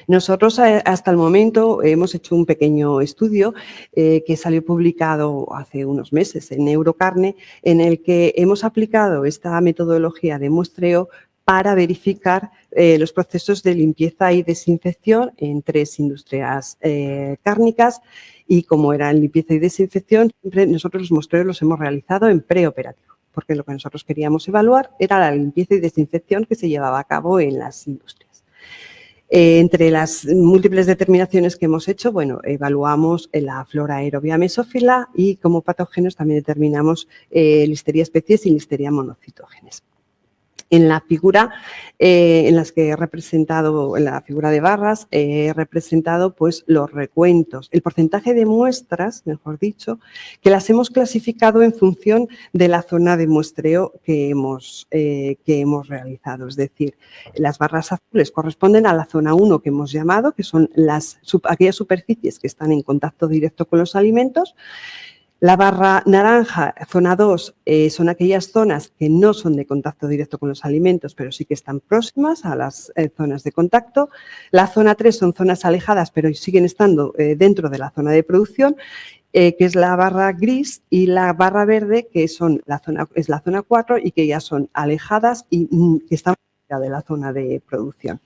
Nosotros hasta el momento hemos hecho un pequeño estudio que salió publicado hace unos meses en Neurocarne, en el que hemos aplicado esta metodología de muestreo para verificar los procesos de limpieza y desinfección en 3 industrias cárnicas y como era en limpieza y desinfección, siempre nosotros los muestreos los hemos realizado en preoperativo, porque lo que nosotros queríamos evaluar era la limpieza y desinfección que se llevaba a cabo en las industrias. Entre las múltiples determinaciones que hemos hecho, bueno, evaluamos la flora aerobia mesófila y como patógenos también determinamos Listeria especies y Listeria monocitógenes. En la figura en las que he representado, en la figura de barras, he representado pues los recuentos, el porcentaje de muestras, mejor dicho, que las hemos clasificado en función de la zona de muestreo que hemos realizado. Es decir, las barras azules corresponden a la zona 1 que hemos llamado, que son aquellas superficies que están en contacto directo con los alimentos. La barra naranja, zona 2, son aquellas zonas que no son de contacto directo con los alimentos, pero sí que están próximas a las zonas de contacto. La zona 3 son zonas alejadas, pero siguen estando dentro de la zona de producción, que es la barra gris, y la barra verde, que es la zona 4 y que ya son alejadas y que están fuera de la zona de producción.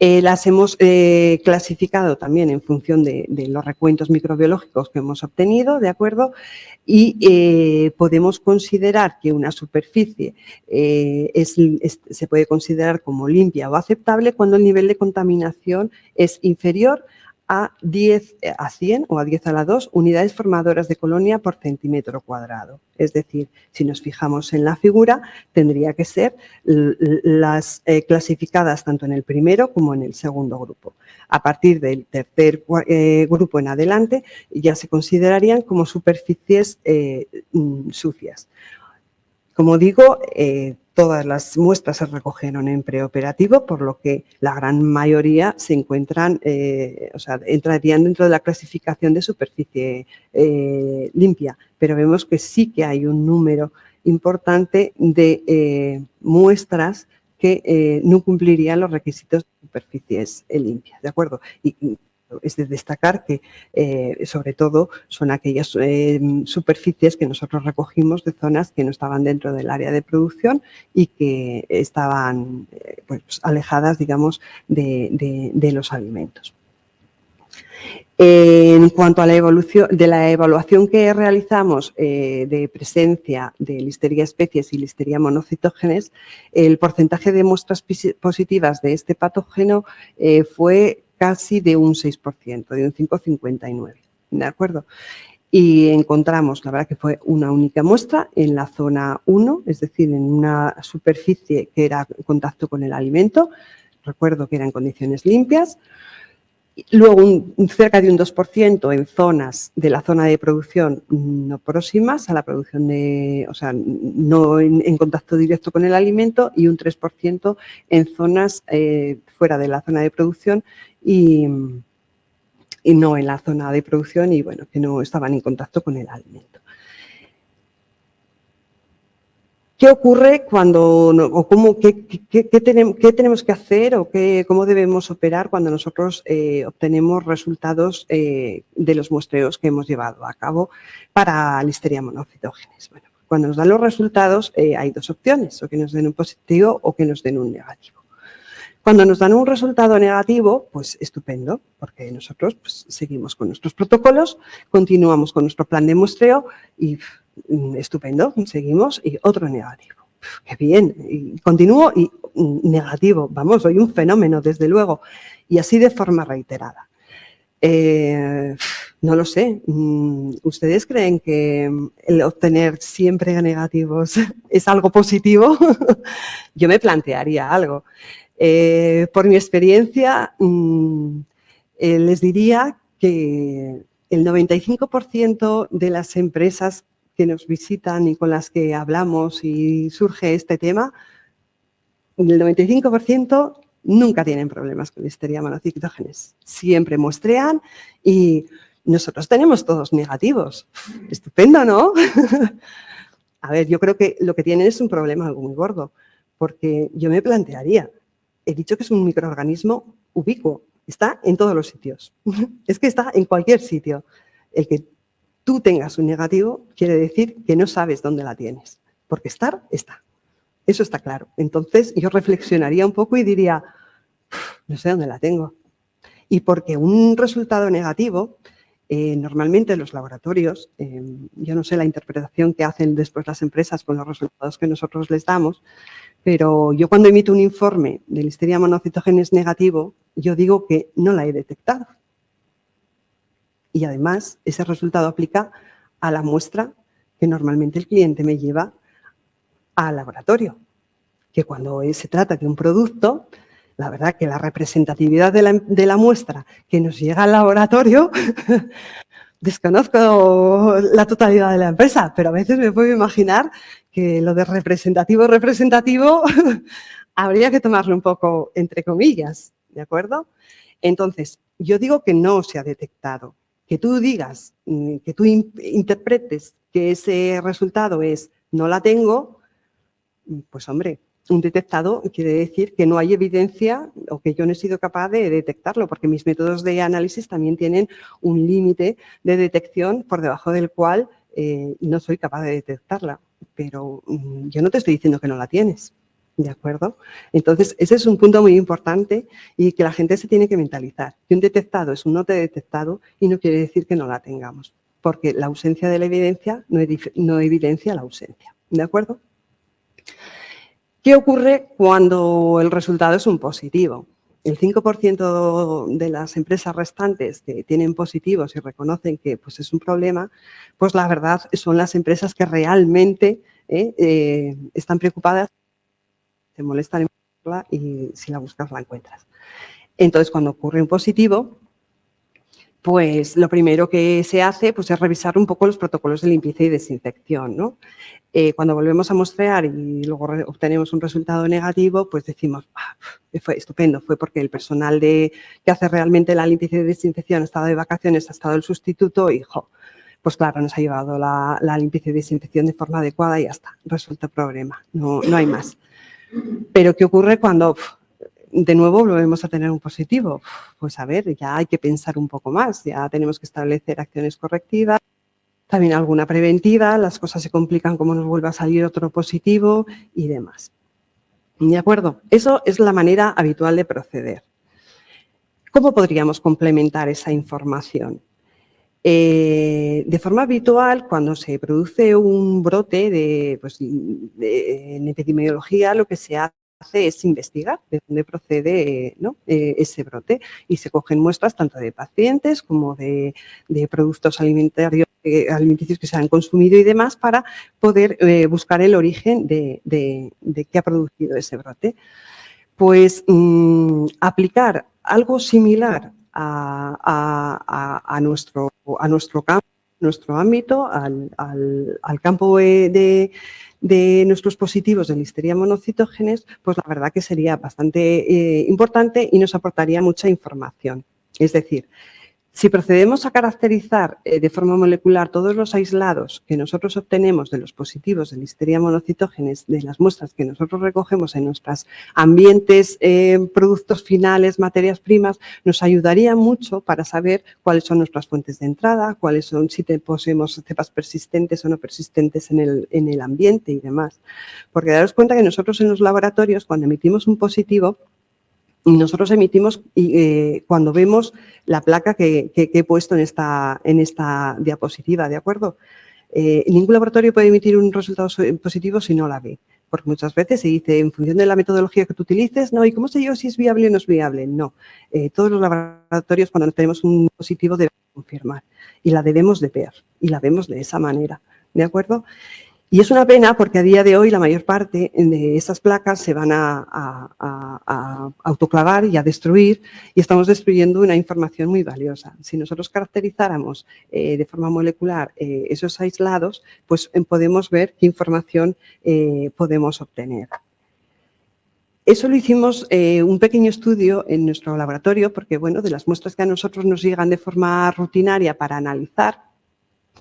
Las hemos clasificado también en función de los recuentos microbiológicos que hemos obtenido, ¿de acuerdo? Y podemos considerar que una superficie se puede considerar como limpia o aceptable cuando el nivel de contaminación es inferior a 10 a 100 o a 10 a la 2 unidades formadoras de colonia por centímetro cuadrado. Es decir, si nos fijamos en la figura, tendría que ser las clasificadas tanto en el primero como en el segundo grupo. A partir del tercer grupo en adelante ya se considerarían como superficies sucias. Como digo, todas las muestras se recogieron en preoperativo, por lo que la gran mayoría se encuentran, entrarían dentro de la clasificación de superficie limpia, pero vemos que sí que hay un número importante de muestras que no cumplirían los requisitos de superficies limpias, ¿de acuerdo? Y es de destacar que, sobre todo, son aquellas superficies que nosotros recogimos de zonas que no estaban dentro del área de producción y que estaban pues, alejadas, digamos, de los alimentos. En cuanto a la evaluación que realizamos de presencia de Listeria species y Listeria monocytogenes, el porcentaje de muestras positivas de este patógeno fue casi de un 6%, de un 5,59%, ¿de acuerdo? Y encontramos, la verdad que fue una única muestra en la zona 1, es decir, en una superficie que era en contacto con el alimento, recuerdo que era en condiciones limpias. Luego, cerca de un 2% en zonas de la zona de producción no próximas a la producción no en contacto directo con el alimento, y un 3% en zonas fuera de la zona de producción y no en la zona de producción y, bueno, que no estaban en contacto con el alimento. ¿Qué ocurre cuando, qué tenemos que hacer o cómo debemos operar cuando nosotros obtenemos resultados de los muestreos que hemos llevado a cabo para Listeria monocytogenes? Bueno, cuando nos dan los resultados hay dos opciones, o que nos den un positivo o que nos den un negativo. Cuando nos dan un resultado negativo, pues estupendo, porque nosotros pues, seguimos con nuestros protocolos, continuamos con nuestro plan de muestreo y estupendo, seguimos y otro negativo. ¡Qué bien! Y continúo y negativo. Vamos, soy un fenómeno, desde luego. Y así de forma reiterada. No lo sé. ¿Ustedes creen que el obtener siempre negativos es algo positivo? Yo me plantearía algo. Por mi experiencia, les diría que el 95% de las empresas que nos visitan y con las que hablamos y surge este tema, el 95% nunca tienen problemas con Listeria monocytogenes. Siempre muestrean y nosotros tenemos todos negativos. Estupendo, ¿no? A ver, yo creo que lo que tienen es un problema algo muy gordo, porque yo me plantearía, he dicho que es un microorganismo ubicuo, está en todos los sitios. Es que está en cualquier sitio. El que tú tengas un negativo quiere decir que no sabes dónde la tienes, porque estar, está. Eso está claro. Entonces yo reflexionaría un poco y diría, no sé dónde la tengo. Y porque un resultado negativo, normalmente en los laboratorios, yo no sé la interpretación que hacen después las empresas con los resultados que nosotros les damos, pero yo cuando emito un informe de Listeria monocytogenes negativo, yo digo que no la he detectado. Y además, ese resultado aplica a la muestra que normalmente el cliente me lleva al laboratorio. Que cuando se trata de un producto, la verdad que la representatividad de la muestra que nos llega al laboratorio, desconozco la totalidad de la empresa, pero a veces me puedo imaginar que lo de representativo habría que tomarlo un poco entre comillas, ¿de acuerdo? Entonces, yo digo que no se ha detectado, que tú digas, que tú interpretes que ese resultado es no la tengo, pues hombre, un detectado quiere decir que no hay evidencia o que yo no he sido capaz de detectarlo, porque mis métodos de análisis también tienen un límite de detección por debajo del cual no soy capaz de detectarla. Pero yo no te estoy diciendo que no la tienes, ¿de acuerdo? Entonces, ese es un punto muy importante y que la gente se tiene que mentalizar. Que un detectado es un no detectado y no quiere decir que no la tengamos, porque la ausencia de la evidencia no evidencia la ausencia, ¿de acuerdo? ¿Qué ocurre cuando el resultado es un positivo? El 5% de las empresas restantes que tienen positivos y reconocen que pues, es un problema, pues la verdad son las empresas que realmente están preocupadas, te molestan en buscarla y si la buscas la encuentras. Entonces, cuando ocurre un positivo, pues lo primero que se hace pues, es revisar un poco los protocolos de limpieza y desinfección, ¿no? Cuando volvemos a muestrear y luego obtenemos un resultado negativo, pues decimos, fue estupendo, fue porque el personal que hace realmente la limpieza y desinfección ha estado de vacaciones, ha estado el sustituto y, pues claro, nos ha llevado la limpieza y desinfección de forma adecuada y ya está, resuelto el problema, no hay más. Pero ¿qué ocurre cuando de nuevo volvemos a tener un positivo? Pues a ver, ya hay que pensar un poco más, ya tenemos que establecer acciones correctivas, también alguna preventiva, las cosas se complican como nos vuelva a salir otro positivo y demás. ¿De acuerdo? Eso es la manera habitual de proceder. ¿Cómo podríamos complementar esa información? De forma habitual, cuando se produce un brote en epidemiología, lo que se hace es investigar de dónde procede ese brote y se cogen muestras tanto de pacientes como de productos alimenticios que se han consumido y demás para poder buscar el origen de qué ha producido ese brote. Pues aplicar algo similar a nuestro campo, nuestro ámbito, al campo de nuestros positivos de Listeria monocitógenes, pues la verdad que sería bastante importante y nos aportaría mucha información. Es decir, si procedemos a caracterizar de forma molecular todos los aislados que nosotros obtenemos de los positivos de Listeria monocitógenes, de las muestras que nosotros recogemos en nuestros ambientes, productos finales, materias primas, nos ayudaría mucho para saber cuáles son nuestras fuentes de entrada, cuáles son, si poseemos cepas persistentes o no persistentes en el ambiente y demás. Porque daros cuenta que nosotros en los laboratorios, cuando emitimos un positivo, nosotros emitimos cuando vemos la placa que he puesto en esta diapositiva, ¿de acuerdo? Ningún laboratorio puede emitir un resultado positivo si no la ve, porque muchas veces se dice, en función de la metodología que tú utilices, no, ¿y cómo sé yo si es viable o no es viable? No, todos los laboratorios cuando tenemos un positivo debemos confirmar y la debemos de ver y la vemos de esa manera, ¿de acuerdo? Y es una pena porque a día de hoy la mayor parte de esas placas se van a autoclavar y a destruir y estamos destruyendo una información muy valiosa. Si nosotros caracterizáramos de forma molecular esos aislados, pues podemos ver qué información podemos obtener. Eso lo hicimos un pequeño estudio en nuestro laboratorio porque, bueno, de las muestras que a nosotros nos llegan de forma rutinaria para analizar,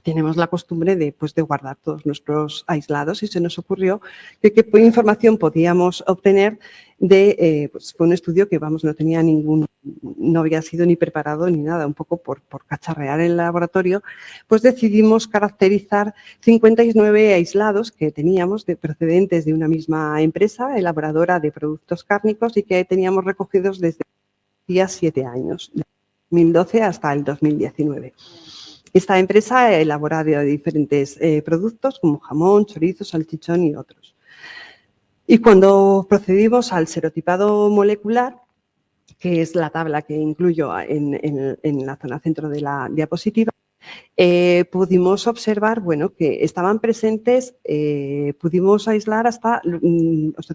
tenemos la costumbre de guardar todos nuestros aislados y se nos ocurrió que qué información podíamos obtener fue un estudio que, vamos, no había sido ni preparado ni nada, un poco por cacharrear en el laboratorio, pues decidimos caracterizar 59 aislados que teníamos procedentes de una misma empresa elaboradora de productos cárnicos y que teníamos recogidos desde hacía 7 años, de 2012 hasta el 2019. Esta empresa elabora diferentes productos como jamón, chorizo, salchichón y otros. Y cuando procedimos al serotipado molecular, que es la tabla que incluyo en la zona centro de la diapositiva, pudimos observar, bueno, que estaban presentes, pudimos aislar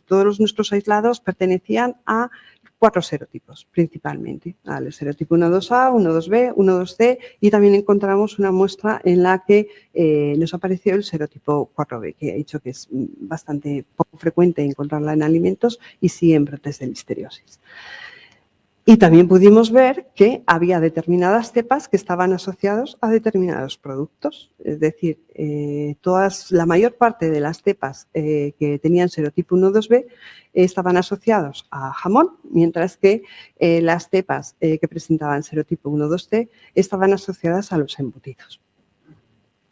todos nuestros aislados pertenecían a 4 serotipos principalmente, al serotipo 1,2A, 1,2B, 1,2C y también encontramos una muestra en la que nos apareció el serotipo 4B, que he dicho que es bastante poco frecuente encontrarla en alimentos y sí en brotes de listeriosis. Y también pudimos ver que había determinadas cepas que estaban asociadas a determinados productos. Es decir, la mayor parte de las cepas que tenían serotipo 1,2b estaban asociados a jamón, mientras que las cepas que presentaban serotipo 1,2c estaban asociadas a los embutidos.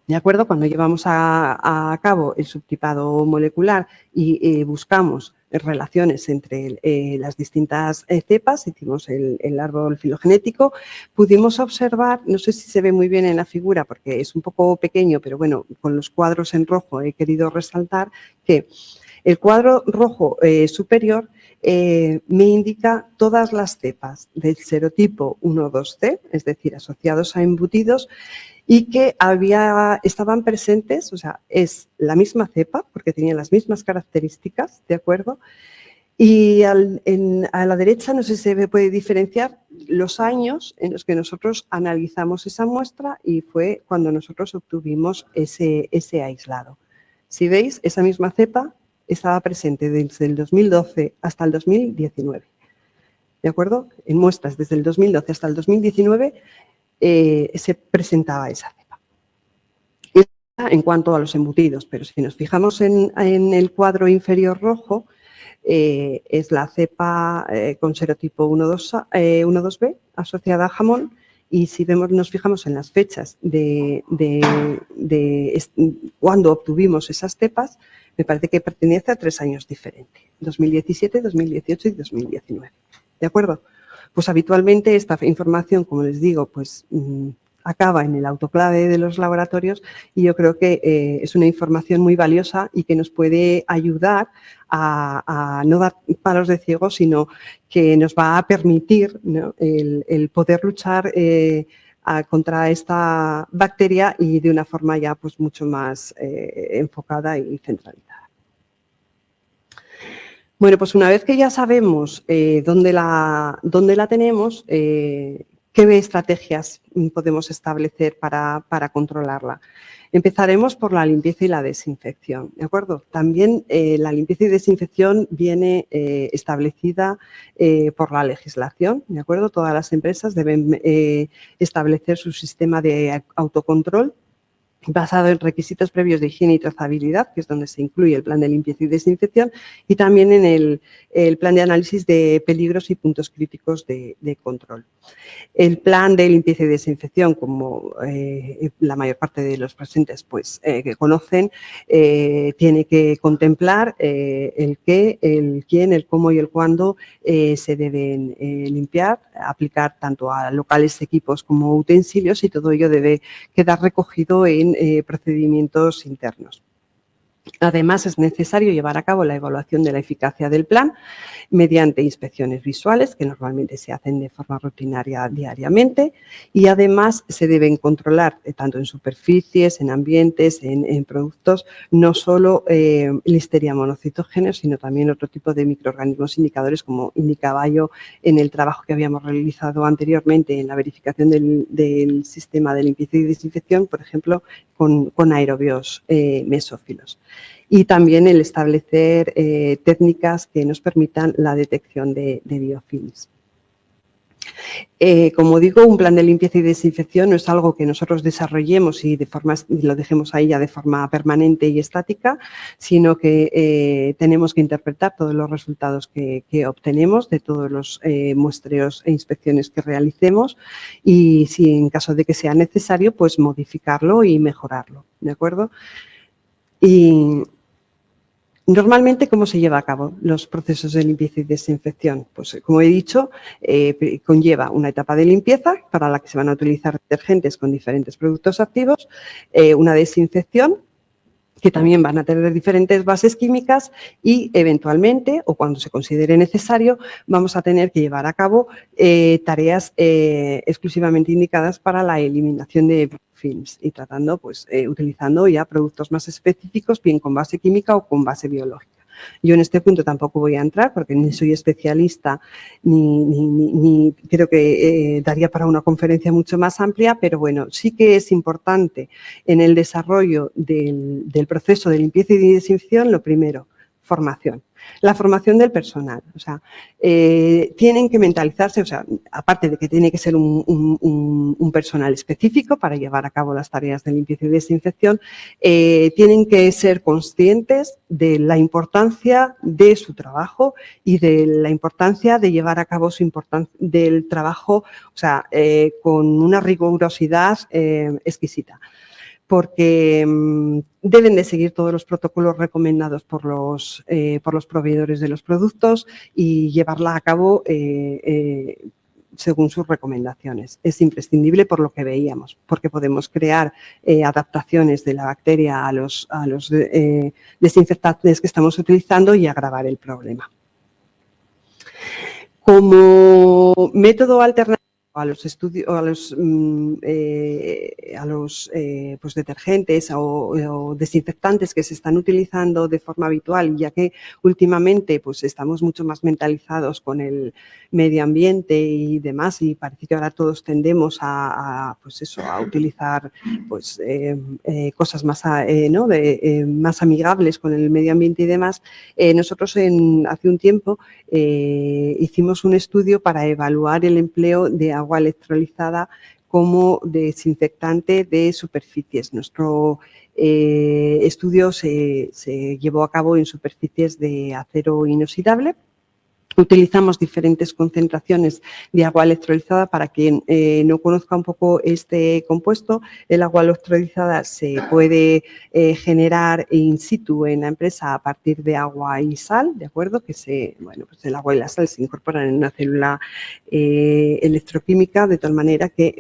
¿De acuerdo? Cuando llevamos a cabo el subtipado molecular y buscamos relaciones entre las distintas cepas, hicimos el árbol filogenético, pudimos observar, no sé si se ve muy bien en la figura porque es un poco pequeño, pero bueno, con los cuadros en rojo he querido resaltar que el cuadro rojo superior me indica todas las cepas del serotipo 1,2c, es decir, asociados a embutidos, y que estaban presentes, o sea, es la misma cepa, porque tenía las mismas características, ¿de acuerdo? Y a la derecha, no sé si se puede diferenciar los años en los que nosotros analizamos esa muestra y fue cuando nosotros obtuvimos ese aislado. Si veis, esa misma cepa estaba presente desde el 2012 hasta el 2019, ¿de acuerdo? En muestras desde el 2012 hasta el 2019 se presentaba esa cepa. En cuanto a los embutidos, pero si nos fijamos en el cuadro inferior rojo, es la cepa con serotipo 1,2b asociada a jamón, y si nos fijamos en las fechas de cuando obtuvimos esas cepas, me parece que pertenece a 3 años diferentes, 2017, 2018 y 2019. ¿De acuerdo? Pues habitualmente esta información, como les digo, pues acaba en el autoclave de los laboratorios y yo creo que es una información muy valiosa y que nos puede ayudar a no dar palos de ciego, sino que nos va a permitir, ¿no?, el poder luchar contra esta bacteria y de una forma ya pues mucho más enfocada y centralizada. Bueno, pues una vez que ya sabemos dónde la tenemos, ¿qué estrategias podemos establecer para controlarla? Empezaremos por la limpieza y la desinfección, ¿de acuerdo? También la limpieza y desinfección viene establecida por la legislación, ¿de acuerdo? Todas las empresas deben establecer su sistema de autocontrol basado en requisitos previos de higiene y trazabilidad, que es donde se incluye el plan de limpieza y desinfección, y también en el plan de análisis de peligros y puntos críticos de control. El plan de limpieza y desinfección, como la mayor parte de los presentes pues, que conocen, tiene que contemplar el qué, el quién, el cómo y el cuándo se deben limpiar, aplicar tanto a locales, equipos como utensilios, y todo ello debe quedar recogido en procedimientos internos. Además, es necesario llevar a cabo la evaluación de la eficacia del plan mediante inspecciones visuales, que normalmente se hacen de forma rutinaria diariamente, y además se deben controlar tanto en superficies, en ambientes, en productos, no solo Listeria monocitógenos, sino también otro tipo de microorganismos indicadores, como indicaba yo en el trabajo que habíamos realizado anteriormente en la verificación del sistema de limpieza y desinfección, por ejemplo, con aerobios mesófilos. Y también el establecer técnicas que nos permitan la detección de biofilms. Como digo, un plan de limpieza y desinfección no es algo que nosotros desarrollemos y lo dejemos ahí ya de forma permanente y estática, sino que tenemos que interpretar todos los resultados que obtenemos de todos los muestreos e inspecciones que realicemos, y si en caso de que sea necesario, pues modificarlo y mejorarlo, ¿de acuerdo? Y normalmente, ¿cómo se lleva a cabo los procesos de limpieza y desinfección? Pues, como he dicho, conlleva una etapa de limpieza para la que se van a utilizar detergentes con diferentes productos activos, una desinfección, que también van a tener diferentes bases químicas, y eventualmente, o cuando se considere necesario, vamos a tener que llevar a cabo tareas exclusivamente indicadas para la eliminación de biofilms y tratando, pues, utilizando ya productos más específicos, bien con base química o con base biológica. Yo en este punto tampoco voy a entrar porque ni soy especialista ni creo que daría para una conferencia mucho más amplia, pero bueno, sí que es importante en el desarrollo del proceso de limpieza y desinfección, lo primero, formación. La formación del personal, o sea, tienen que mentalizarse, o sea, aparte de que tiene que ser un personal específico para llevar a cabo las tareas de limpieza y desinfección, tienen que ser conscientes de la importancia de su trabajo y de la importancia de llevar a cabo del trabajo, o sea, con una rigurosidad exquisita, porque deben de seguir todos los protocolos recomendados por los proveedores de los productos y llevarla a cabo según sus recomendaciones. Es imprescindible por lo que veíamos, porque podemos crear adaptaciones de la bacteria a los desinfectantes que estamos utilizando y agravar el problema. Como método alternativo a los estudios, pues detergentes o desinfectantes que se están utilizando de forma habitual, ya que últimamente pues estamos mucho más mentalizados con el medio ambiente y demás, y parece que ahora todos tendemos a utilizar pues cosas más, más amigables con el medio ambiente y demás. Nosotros hace un tiempo hicimos un estudio para evaluar el empleo de agua electrolizada como desinfectante de superficies. Nuestro estudio se llevó a cabo en superficies de acero inoxidable. Utilizamos diferentes concentraciones de agua electrolizada. Para quien no conozca un poco este compuesto, el agua electrolizada se puede generar in situ en la empresa a partir de agua y sal, ¿de acuerdo? Pues el agua y la sal se incorporan en una célula electroquímica, de tal manera que,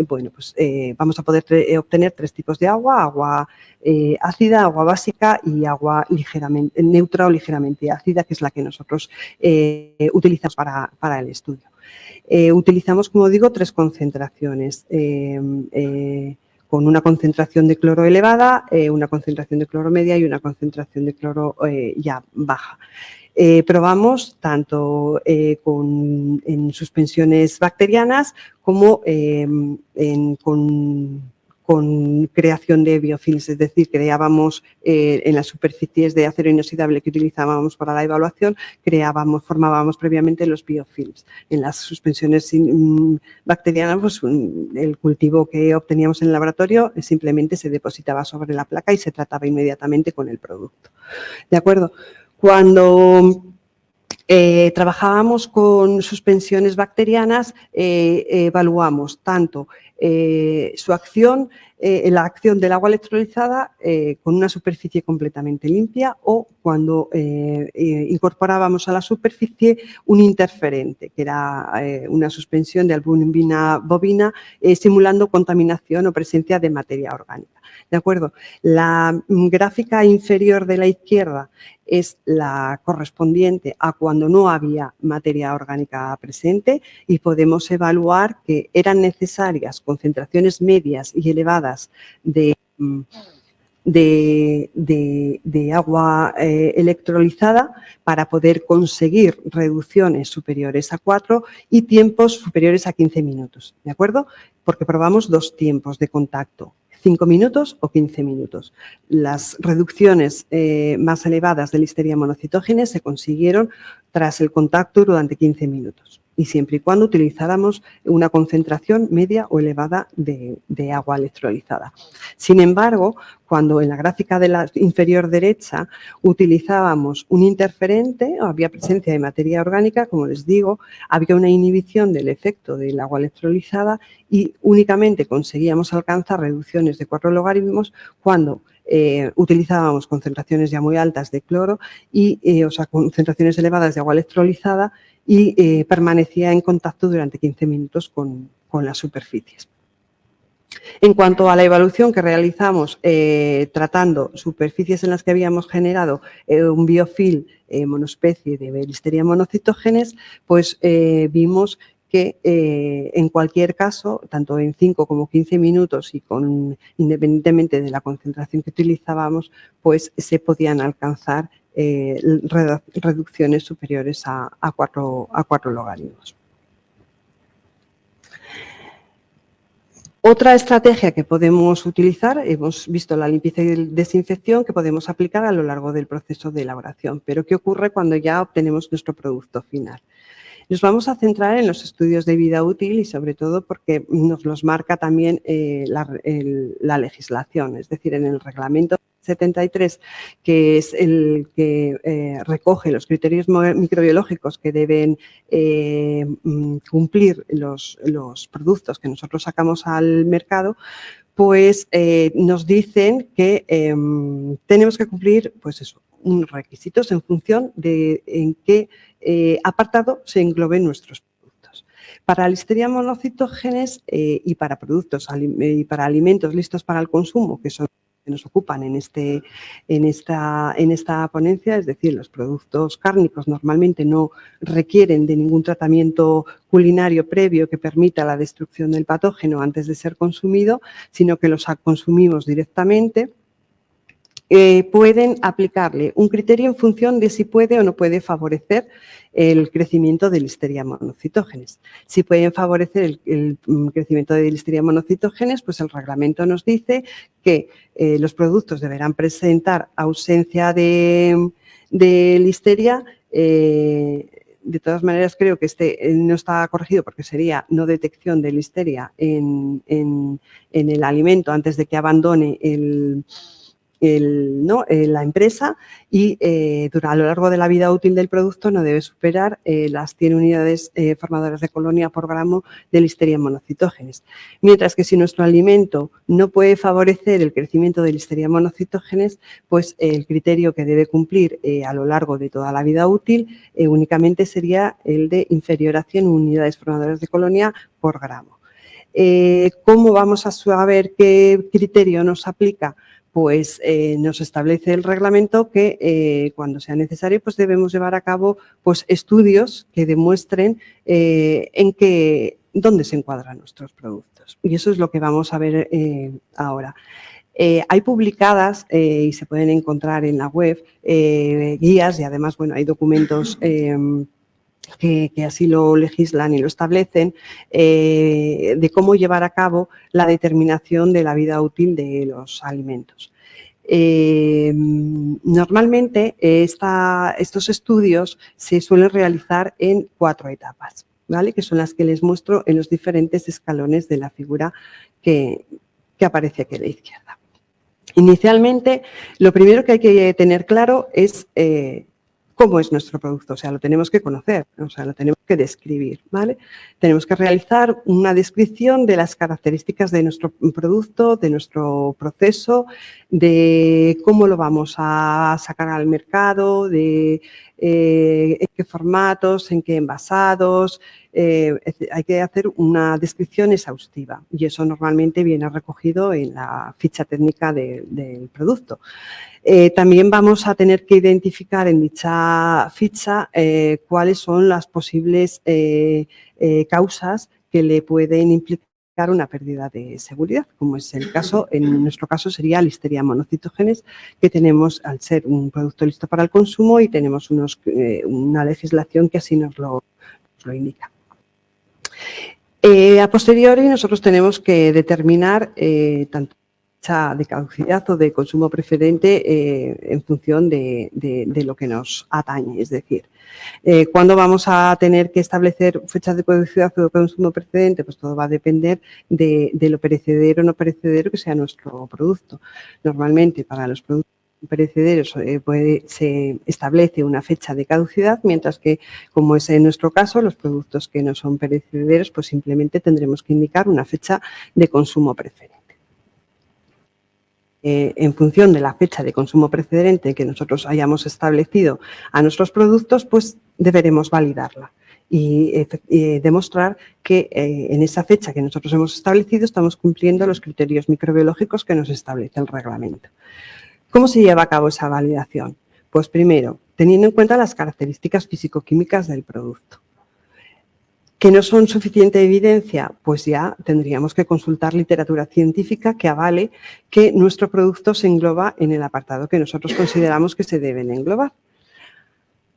vamos a poder obtener 3 tipos de agua: agua ácida, agua básica y agua ligeramente neutra o ligeramente ácida, que es la que nosotros utilizamos para el estudio. Utilizamos, como digo, 3 concentraciones, con una concentración de cloro elevada, una concentración de cloro media y una concentración de cloro ya baja. Probamos tanto en suspensiones bacterianas como con creación de biofilms, es decir, creábamos en las superficies de acero inoxidable que utilizábamos para la evaluación, formábamos previamente los biofilms. En las suspensiones bacterianas, pues, el cultivo que obteníamos en el laboratorio simplemente se depositaba sobre la placa y se trataba inmediatamente con el producto. ¿De acuerdo? Cuando trabajábamos con suspensiones bacterianas, evaluamos tanto su acción, la acción del agua electrolizada con una superficie completamente limpia, o cuando incorporábamos a la superficie un interferente, que era una suspensión de albúmina bovina, simulando contaminación o presencia de materia orgánica. ¿De acuerdo? La gráfica inferior de la izquierda es la correspondiente a cuando no había materia orgánica presente, y podemos evaluar que eran necesarias concentraciones medias y elevadas de agua electrolizada para poder conseguir reducciones superiores a 4 y tiempos superiores a 15 minutos, ¿de acuerdo? Porque probamos 2 tiempos de contacto: 5 minutos o 15 minutos. Las reducciones más elevadas de Listeria monocytogenes se consiguieron tras el contacto durante 15 minutos, y siempre y cuando utilizáramos una concentración media o elevada de agua electrolizada. Sin embargo, cuando en la gráfica de la inferior derecha utilizábamos un interferente o había presencia de materia orgánica, como les digo, había una inhibición del efecto del agua electrolizada y únicamente conseguíamos alcanzar reducciones de 4 logaritmos cuando utilizábamos concentraciones ya muy altas de cloro o sea, concentraciones elevadas de agua electrolizada, y permanecía en contacto durante 15 minutos con las superficies. En cuanto a la evaluación que realizamos tratando superficies en las que habíamos generado un biofilm monoespecie de Listeria monocytogenes, pues vimos que en cualquier caso, tanto en 5 como 15 minutos y independientemente de la concentración que utilizábamos, pues se podían alcanzar reducciones superiores a 4 logaritmos. Otra estrategia que podemos utilizar, hemos visto la limpieza y desinfección que podemos aplicar a lo largo del proceso de elaboración, pero ¿qué ocurre cuando ya obtenemos nuestro producto final? Nos vamos a centrar en los estudios de vida útil y sobre todo porque nos los marca también la legislación, es decir, en el reglamento 73, que es el que recoge los criterios microbiológicos que deben cumplir los productos que nosotros sacamos al mercado, pues nos dicen que tenemos que cumplir, pues eso, unos requisitos en función de en qué apartado se engloben nuestros productos. Para Listeria monocytogenes y para productos y para alimentos listos para el consumo, que son que nos ocupan en esta ponencia, es decir, los productos cárnicos normalmente no requieren de ningún tratamiento culinario previo que permita la destrucción del patógeno antes de ser consumido, sino que los consumimos directamente. Pueden aplicarle un criterio en función de si puede o no puede favorecer el crecimiento de Listeria monocytogenes. Si pueden favorecer el crecimiento de Listeria monocytogenes, pues el reglamento nos dice que los productos deberán presentar ausencia de Listeria. De todas maneras, creo que no está corregido porque sería no detección de Listeria en el alimento antes de que abandone la empresa y a lo largo de la vida útil del producto no debe superar las 100 unidades formadoras de colonia por gramo de Listeria monocytogenes. Mientras que si nuestro alimento no puede favorecer el crecimiento de Listeria monocytogenes, pues el criterio que debe cumplir a lo largo de toda la vida útil únicamente sería el de inferior a 100 unidades formadoras de colonia por gramo. ¿Cómo vamos a saber qué criterio nos aplica? Pues nos establece el reglamento que cuando sea necesario pues debemos llevar a cabo pues, estudios que demuestren dónde se encuadran nuestros productos. Y eso es lo que vamos a ver ahora. Hay publicadas y se pueden encontrar en la web guías y además bueno, hay documentos que así lo legislan y lo establecen, de cómo llevar a cabo la determinación de la vida útil de los alimentos. Normalmente estos estudios se suelen realizar en 4 etapas, ¿vale? Que son las que les muestro en los diferentes escalones de la figura que aparece aquí a la izquierda. Inicialmente, lo primero que hay que tener claro es cómo es nuestro producto, o sea, lo tenemos que conocer, o sea, lo tenemos que describir, ¿vale? Tenemos que realizar una descripción de las características de nuestro producto, de nuestro proceso, de cómo lo vamos a sacar al mercado, de en qué formatos, en qué envasados. Hay que hacer una descripción exhaustiva y eso normalmente viene recogido en la ficha técnica del producto. También vamos a tener que identificar en dicha ficha cuáles son las posibles causas que le pueden implicar una pérdida de seguridad, como es el caso, en nuestro caso sería Listeria monocytogenes, que tenemos al ser un producto listo para el consumo y tenemos una legislación que así nos lo indica. A posteriori nosotros tenemos que determinar tanto de caducidad o de consumo preferente en función de lo que nos atañe. Es decir, ¿cuándo vamos a tener que establecer fechas de caducidad o de consumo precedente? Pues todo va a depender de lo perecedero o no perecedero que sea nuestro producto. Normalmente para los productos perecederos se establece una fecha de caducidad, mientras que, como es en nuestro caso, los productos que no son perecederos, pues simplemente tendremos que indicar una fecha de consumo preferente. En función de la fecha de consumo precedente que nosotros hayamos establecido a nuestros productos, pues deberemos validarla y demostrar que en esa fecha que nosotros hemos establecido estamos cumpliendo los criterios microbiológicos que nos establece el reglamento. ¿Cómo se lleva a cabo esa validación? Pues primero, teniendo en cuenta las características físico-químicas del producto. ¿Que no son suficiente evidencia? Pues ya tendríamos que consultar literatura científica que avale que nuestro producto se engloba en el apartado que nosotros consideramos que se deben englobar.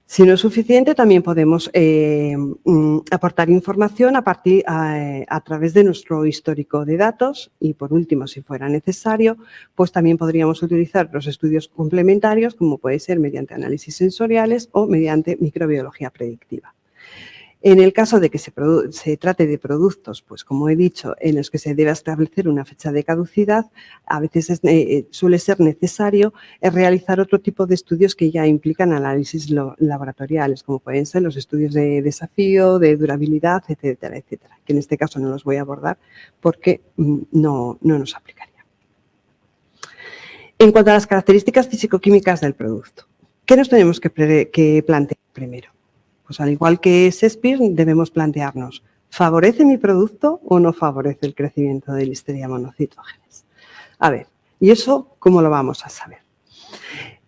Si no es suficiente, también podemos aportar información a través de nuestro histórico de datos y, por último, si fuera necesario, pues también podríamos utilizar los estudios complementarios, como puede ser mediante análisis sensoriales o mediante microbiología predictiva. En el caso de que se trate de productos, pues como he dicho, en los que se debe establecer una fecha de caducidad, a veces suele ser necesario realizar otro tipo de estudios que ya implican análisis laboratoriales, como pueden ser los estudios de desafío, de durabilidad, etcétera, etcétera, que en este caso no los voy a abordar porque no nos aplicaría. En cuanto a las características físico-químicas del producto, ¿qué nos tenemos que plantear primero? Pues al igual que Shakespeare, debemos plantearnos, ¿favorece mi producto o no favorece el crecimiento de Listeria monocytogenes? A ver, ¿y eso cómo lo vamos a saber?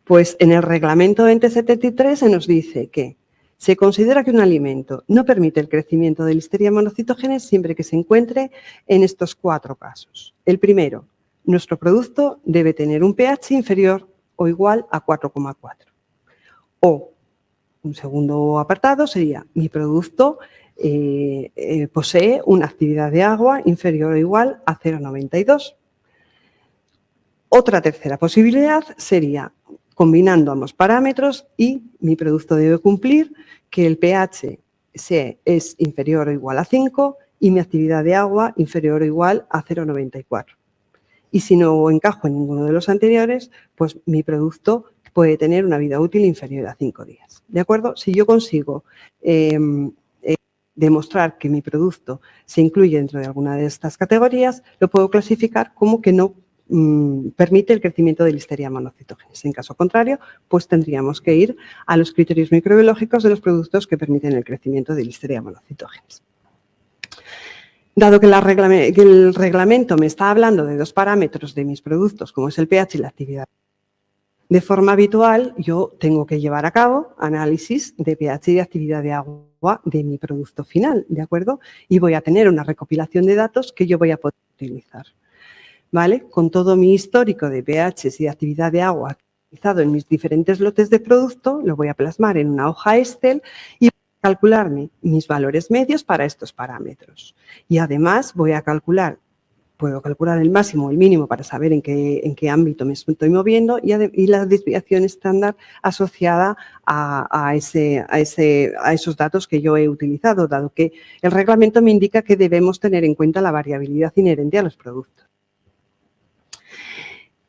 Pues en el reglamento ente 73 se nos dice que se considera que un alimento no permite el crecimiento de Listeria monocytogenes siempre que se encuentre en estos 4 casos. El primero, nuestro producto debe tener un pH inferior o igual a 4,4. O un segundo apartado sería, mi producto posee una actividad de agua inferior o igual a 0,92. Otra tercera posibilidad sería, combinando ambos parámetros, y mi producto debe cumplir que el pH es inferior o igual a 5 y mi actividad de agua inferior o igual a 0,94. Y si no encajo en ninguno de los anteriores, pues mi producto puede tener una vida útil inferior a 5 días. ¿De acuerdo? Si yo consigo demostrar que mi producto se incluye dentro de alguna de estas categorías, lo puedo clasificar como que no permite el crecimiento de Listeria monocytogenes. En caso contrario, pues tendríamos que ir a los criterios microbiológicos de los productos que permiten el crecimiento de Listeria monocytogenes. Dado que el reglamento me está hablando de 2 parámetros de mis productos, como es el pH y la actividad, de forma habitual yo tengo que llevar a cabo análisis de pH y de actividad de agua de mi producto final, ¿de acuerdo? Y voy a tener una recopilación de datos que yo voy a poder utilizar, ¿vale? Con todo mi histórico de pH y de actividad de agua utilizado en mis diferentes lotes de producto, lo voy a plasmar en una hoja Excel y calcular mis valores medios para estos parámetros. Y además puedo calcular el máximo o el mínimo para saber en qué ámbito me estoy moviendo y la desviación estándar asociada a esos datos que yo he utilizado, dado que el reglamento me indica que debemos tener en cuenta la variabilidad inherente a los productos.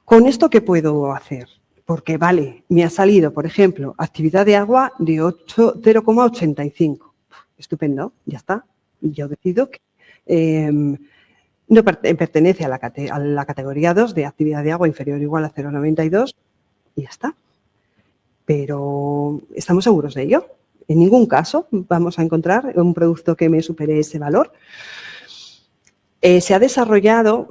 ¿Con esto qué puedo hacer? Porque, vale, me ha salido, por ejemplo, actividad de agua de 0,85. Estupendo, ya está. Yo decido que no pertenece a la categoría 2 de actividad de agua inferior o igual a 0,92 y ya está. Pero, ¿estamos seguros de ello? En ningún caso vamos a encontrar un producto que me supere ese valor. Se ha desarrollado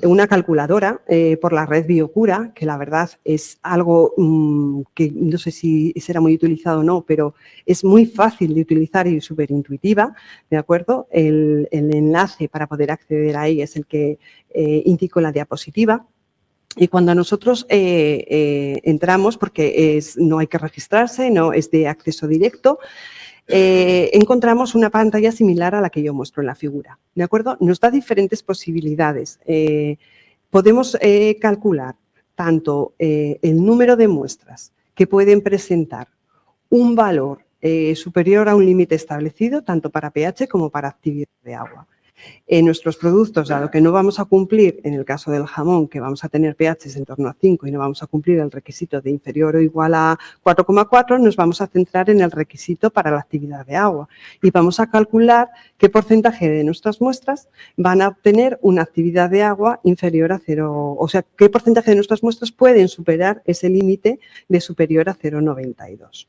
una calculadora por la red Biocura, que la verdad es algo que no sé si será muy utilizado o no, pero es muy fácil de utilizar y súper intuitiva, ¿de acuerdo? El enlace para poder acceder a ella es el que indico en la diapositiva. Y cuando nosotros entramos, porque no hay que registrarse, no es de acceso directo, encontramos una pantalla similar a la que yo muestro en la figura, ¿de acuerdo? Nos da diferentes posibilidades. Podemos calcular tanto el número de muestras que pueden presentar un valor superior a un límite establecido, tanto para pH como para actividad de agua. En nuestros productos, dado que no vamos a cumplir, en el caso del jamón, que vamos a tener pHs en torno a 5 y no vamos a cumplir el requisito de inferior o igual a 4,4, nos vamos a centrar en el requisito para la actividad de agua y vamos a calcular qué porcentaje de nuestras muestras van a obtener una actividad de agua inferior a 0, o sea, qué porcentaje de nuestras muestras pueden superar ese límite de superior a 0,92.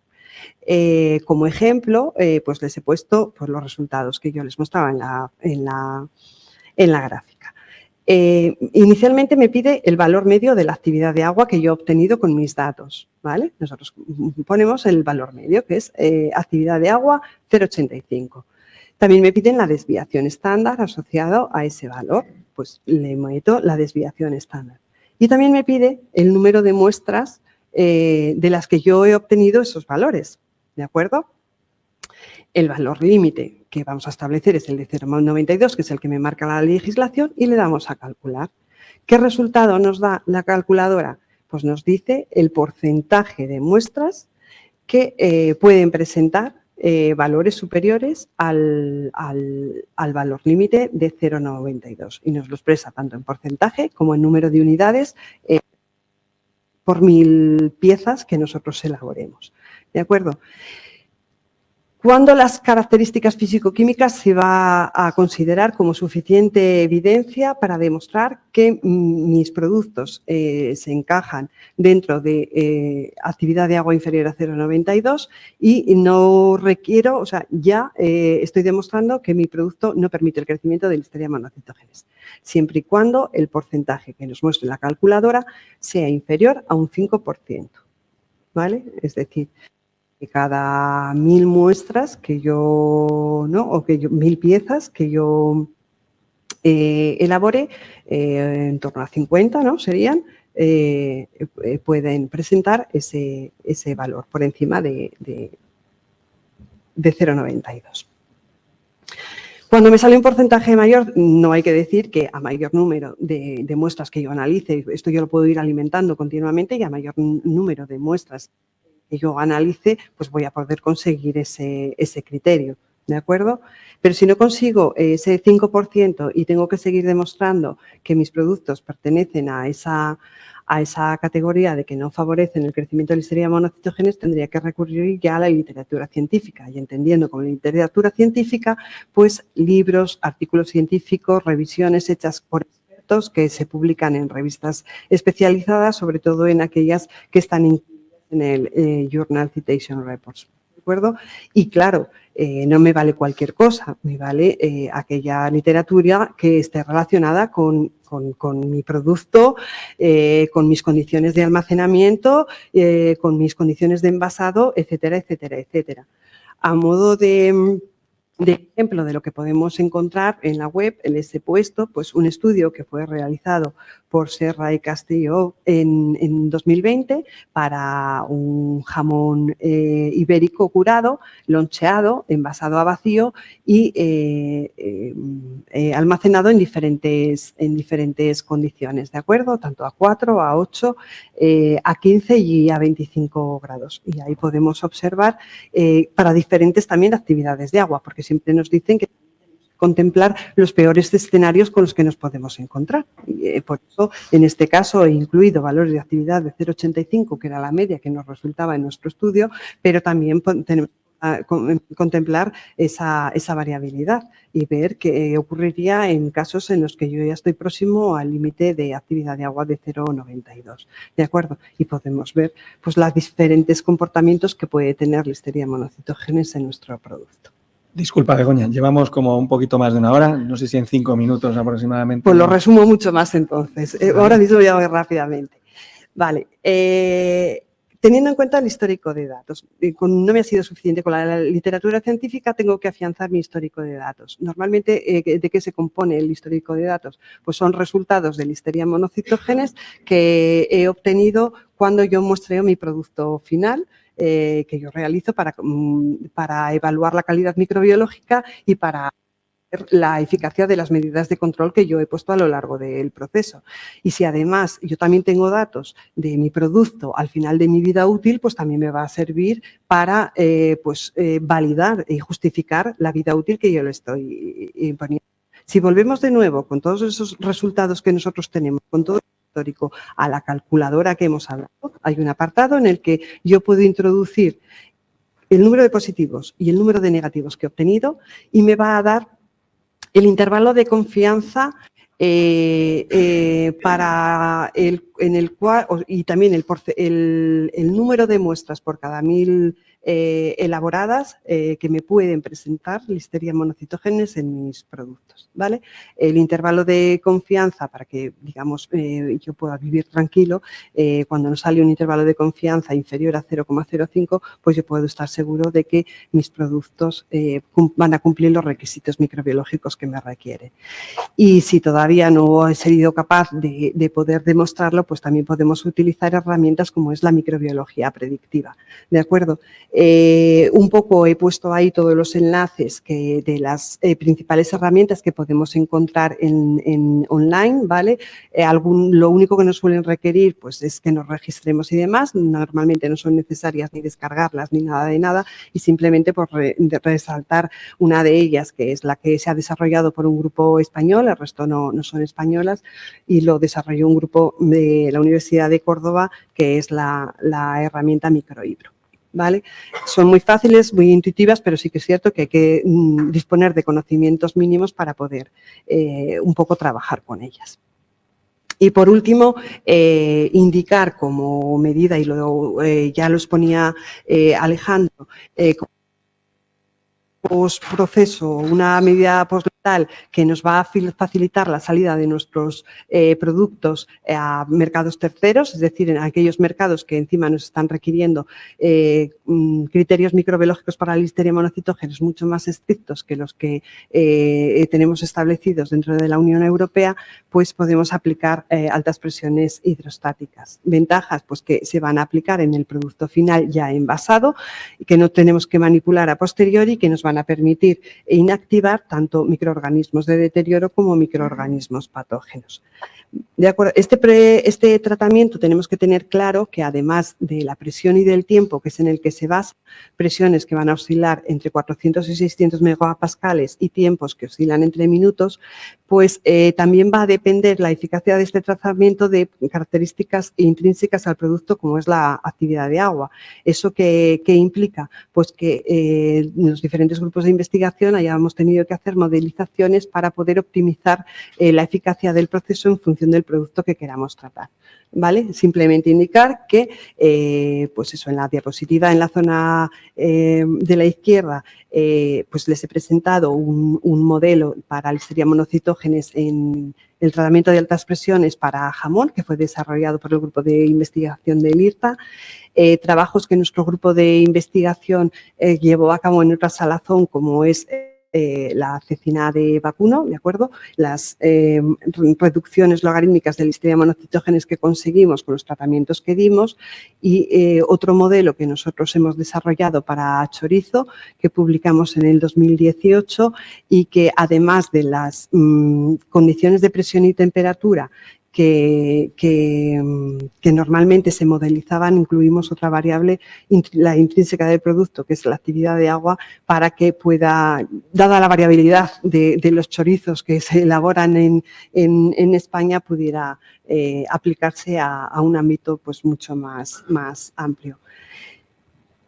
Como ejemplo, pues les he puesto pues, los resultados que yo les mostraba en la gráfica. Inicialmente me pide el valor medio de la actividad de agua que yo he obtenido con mis datos, ¿vale? Nosotros ponemos el valor medio, que es actividad de agua 0,85. También me piden la desviación estándar asociado a ese valor, pues le meto la desviación estándar. Y también me pide el número de muestras de las que yo he obtenido esos valores. ¿de acuerdo? El valor límite que vamos a establecer es el de 0,92, que es el que me marca la legislación, y le damos a calcular. ¿Qué resultado nos da la calculadora? Pues nos dice el porcentaje de muestras que pueden presentar valores superiores al valor límite de 0,92 y nos lo expresa tanto en porcentaje como en número de unidades por 1000 piezas que nosotros elaboremos. ¿De acuerdo? ¿Cuándo las características físico-químicas se va a considerar como suficiente evidencia para demostrar que mis productos se encajan dentro de actividad de agua inferior a 0,92 y no requiero, o sea, ya estoy demostrando que mi producto no permite el crecimiento de Listeria monocytogenes, siempre y cuando el porcentaje que nos muestre la calculadora sea inferior a un 5%, ¿vale? Es decir, que cada 1000 muestras que yo, ¿no? O que yo, 1000 piezas que yo elabore, en torno a 50, ¿no? Serían, pueden presentar ese valor por encima de 0,92. Cuando me sale un porcentaje mayor, no hay que decir que a mayor número de muestras que yo analice, esto yo lo puedo ir alimentando continuamente, y a mayor número de muestras que yo analice, pues voy a poder conseguir ese criterio, ¿de acuerdo? Pero si no consigo ese 5% y tengo que seguir demostrando que mis productos pertenecen a esa categoría de que no favorecen el crecimiento de Listeria monocytogenes, tendría que recurrir ya a la literatura científica, y entendiendo como literatura científica, pues libros, artículos científicos, revisiones hechas por expertos que se publican en revistas especializadas, sobre todo en aquellas que están incluidas en el Journal Citation Reports, ¿de acuerdo? Y claro, no me vale cualquier cosa, me vale aquella literatura que esté relacionada con mi producto, con mis condiciones de almacenamiento, con mis condiciones de envasado, etcétera, etcétera, etcétera. A modo de ejemplo de lo que podemos encontrar en la web, les he puesto pues, un estudio que fue realizado por Serra y Castillo en 2020 para un jamón ibérico curado, loncheado, envasado a vacío y almacenado en diferentes condiciones, ¿de acuerdo? Tanto a 4, a 8, a 15 y a 25 grados. Y ahí podemos observar para diferentes también actividades de agua, porque siempre nos dicen que contemplar los peores escenarios con los que nos podemos encontrar. Por eso, en este caso, he incluido valores de actividad de 0,85, que era la media que nos resultaba en nuestro estudio, pero también tenemos que contemplar esa variabilidad y ver qué ocurriría en casos en los que yo ya estoy próximo al límite de actividad de agua de 0,92. ¿De acuerdo? Y podemos ver pues, los diferentes comportamientos que puede tener Listeria monocytogenes en nuestro producto. Disculpa, Begoña, llevamos como un poquito más de una hora, no sé si en 5 minutos aproximadamente. Pues lo resumo mucho más entonces. Ahora mismo voy a ver rápidamente. Vale, teniendo en cuenta el histórico de datos, no me ha sido suficiente con la literatura científica, tengo que afianzar mi histórico de datos. Normalmente, ¿de qué se compone el histórico de datos? Pues son resultados de Listeria monocytogenes que he obtenido cuando yo muestreo mi producto final, que yo realizo para evaluar la calidad microbiológica y para ver la eficacia de las medidas de control que yo he puesto a lo largo del proceso. Y si además yo también tengo datos de mi producto al final de mi vida útil, pues también me va a servir para validar y justificar la vida útil que yo le estoy poniendo. Si volvemos de nuevo con todos esos resultados que nosotros tenemos, con todo histórico a la calculadora que hemos hablado, hay un apartado en el que yo puedo introducir el número de positivos y el número de negativos que he obtenido y me va a dar el intervalo de confianza para en el cual, y también el número de muestras por cada 1000 elaboradas que me pueden presentar Listeria monocytogenes en mis productos, ¿vale? El intervalo de confianza para que, digamos, yo pueda vivir tranquilo, cuando nos sale un intervalo de confianza inferior a 0,05, pues yo puedo estar seguro de que mis productos van a cumplir los requisitos microbiológicos que me requieren. Y si todavía no he sido capaz de poder demostrarlo, pues también podemos utilizar herramientas como es la microbiología predictiva, ¿de acuerdo? Un poco he puesto ahí todos los enlaces de las principales herramientas que podemos encontrar en online, ¿vale? Lo único que nos suelen requerir pues, es que nos registremos y demás. Normalmente no son necesarias ni descargarlas ni nada de nada y simplemente por resaltar una de ellas, que es la que se ha desarrollado por un grupo español, el resto no son españolas, y lo desarrolló un grupo de la Universidad de Córdoba, que es la herramienta Microhibro. ¿Vale? Son muy fáciles, muy intuitivas, pero sí que es cierto que hay que disponer de conocimientos mínimos para poder un poco trabajar con ellas. Y por último, indicar como medida, y ya lo exponía Alejandro, proceso, una medida postletal que nos va a facilitar la salida de nuestros productos a mercados terceros, es decir, en aquellos mercados que encima nos están requiriendo criterios microbiológicos para la listeria monocitógenes mucho más estrictos que los que tenemos establecidos dentro de la Unión Europea, pues podemos aplicar altas presiones hidrostáticas. Ventajas, pues que se van a aplicar en el producto final ya envasado y que no tenemos que manipular a posteriori, que nos van a permitir inactivar tanto microorganismos de deterioro como microorganismos patógenos. De acuerdo, este tratamiento tenemos que tener claro que además de la presión y del tiempo, que es en el que se basa, presiones que van a oscilar entre 400 y 600 megapascales y tiempos que oscilan entre minutos, pues también va a depender la eficacia de este tratamiento de características intrínsecas al producto, como es la actividad de agua. ¿Eso qué implica? Pues que en los diferentes grupos de investigación hayamos tenido que hacer modelizaciones para poder optimizar la eficacia del proceso en función del producto que queramos tratar, ¿vale? Simplemente indicar que, pues eso, en la diapositiva, en la zona de la izquierda, pues les he presentado un modelo para listeria monocitógenes en el tratamiento de altas presiones para jamón, que fue desarrollado por el grupo de investigación del IRTA. Trabajos que nuestro grupo de investigación llevó a cabo en otra salazón, como es la cecina de vacuno, ¿de acuerdo? Las reducciones logarítmicas de listeria monocitógenes que conseguimos con los tratamientos que dimos y otro modelo que nosotros hemos desarrollado para chorizo que publicamos en el 2018 y que además de las condiciones de presión y temperatura que normalmente se modelizaban, incluimos otra variable, la intrínseca del producto, que es la actividad de agua, para que pueda, dada la variabilidad de los chorizos que se elaboran en España, pudiera aplicarse a un ámbito pues, mucho más amplio.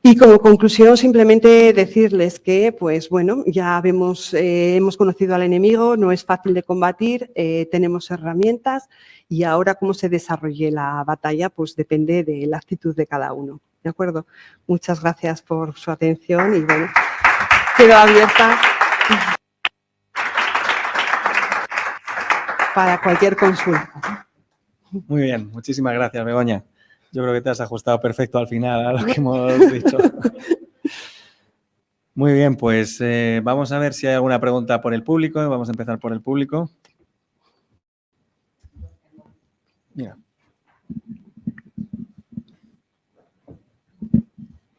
Y como conclusión, simplemente decirles que, pues bueno, ya hemos conocido al enemigo, no es fácil de combatir, tenemos herramientas y ahora cómo se desarrolle la batalla, pues depende de la actitud de cada uno, ¿de acuerdo? Muchas gracias por su atención y bueno, quedo abierta para cualquier consulta. Muy bien, muchísimas gracias, Begoña. Yo creo que te has ajustado perfecto al final a lo que hemos dicho. Muy bien, pues vamos a ver si hay alguna pregunta por el público. Vamos a empezar por el público. Mira.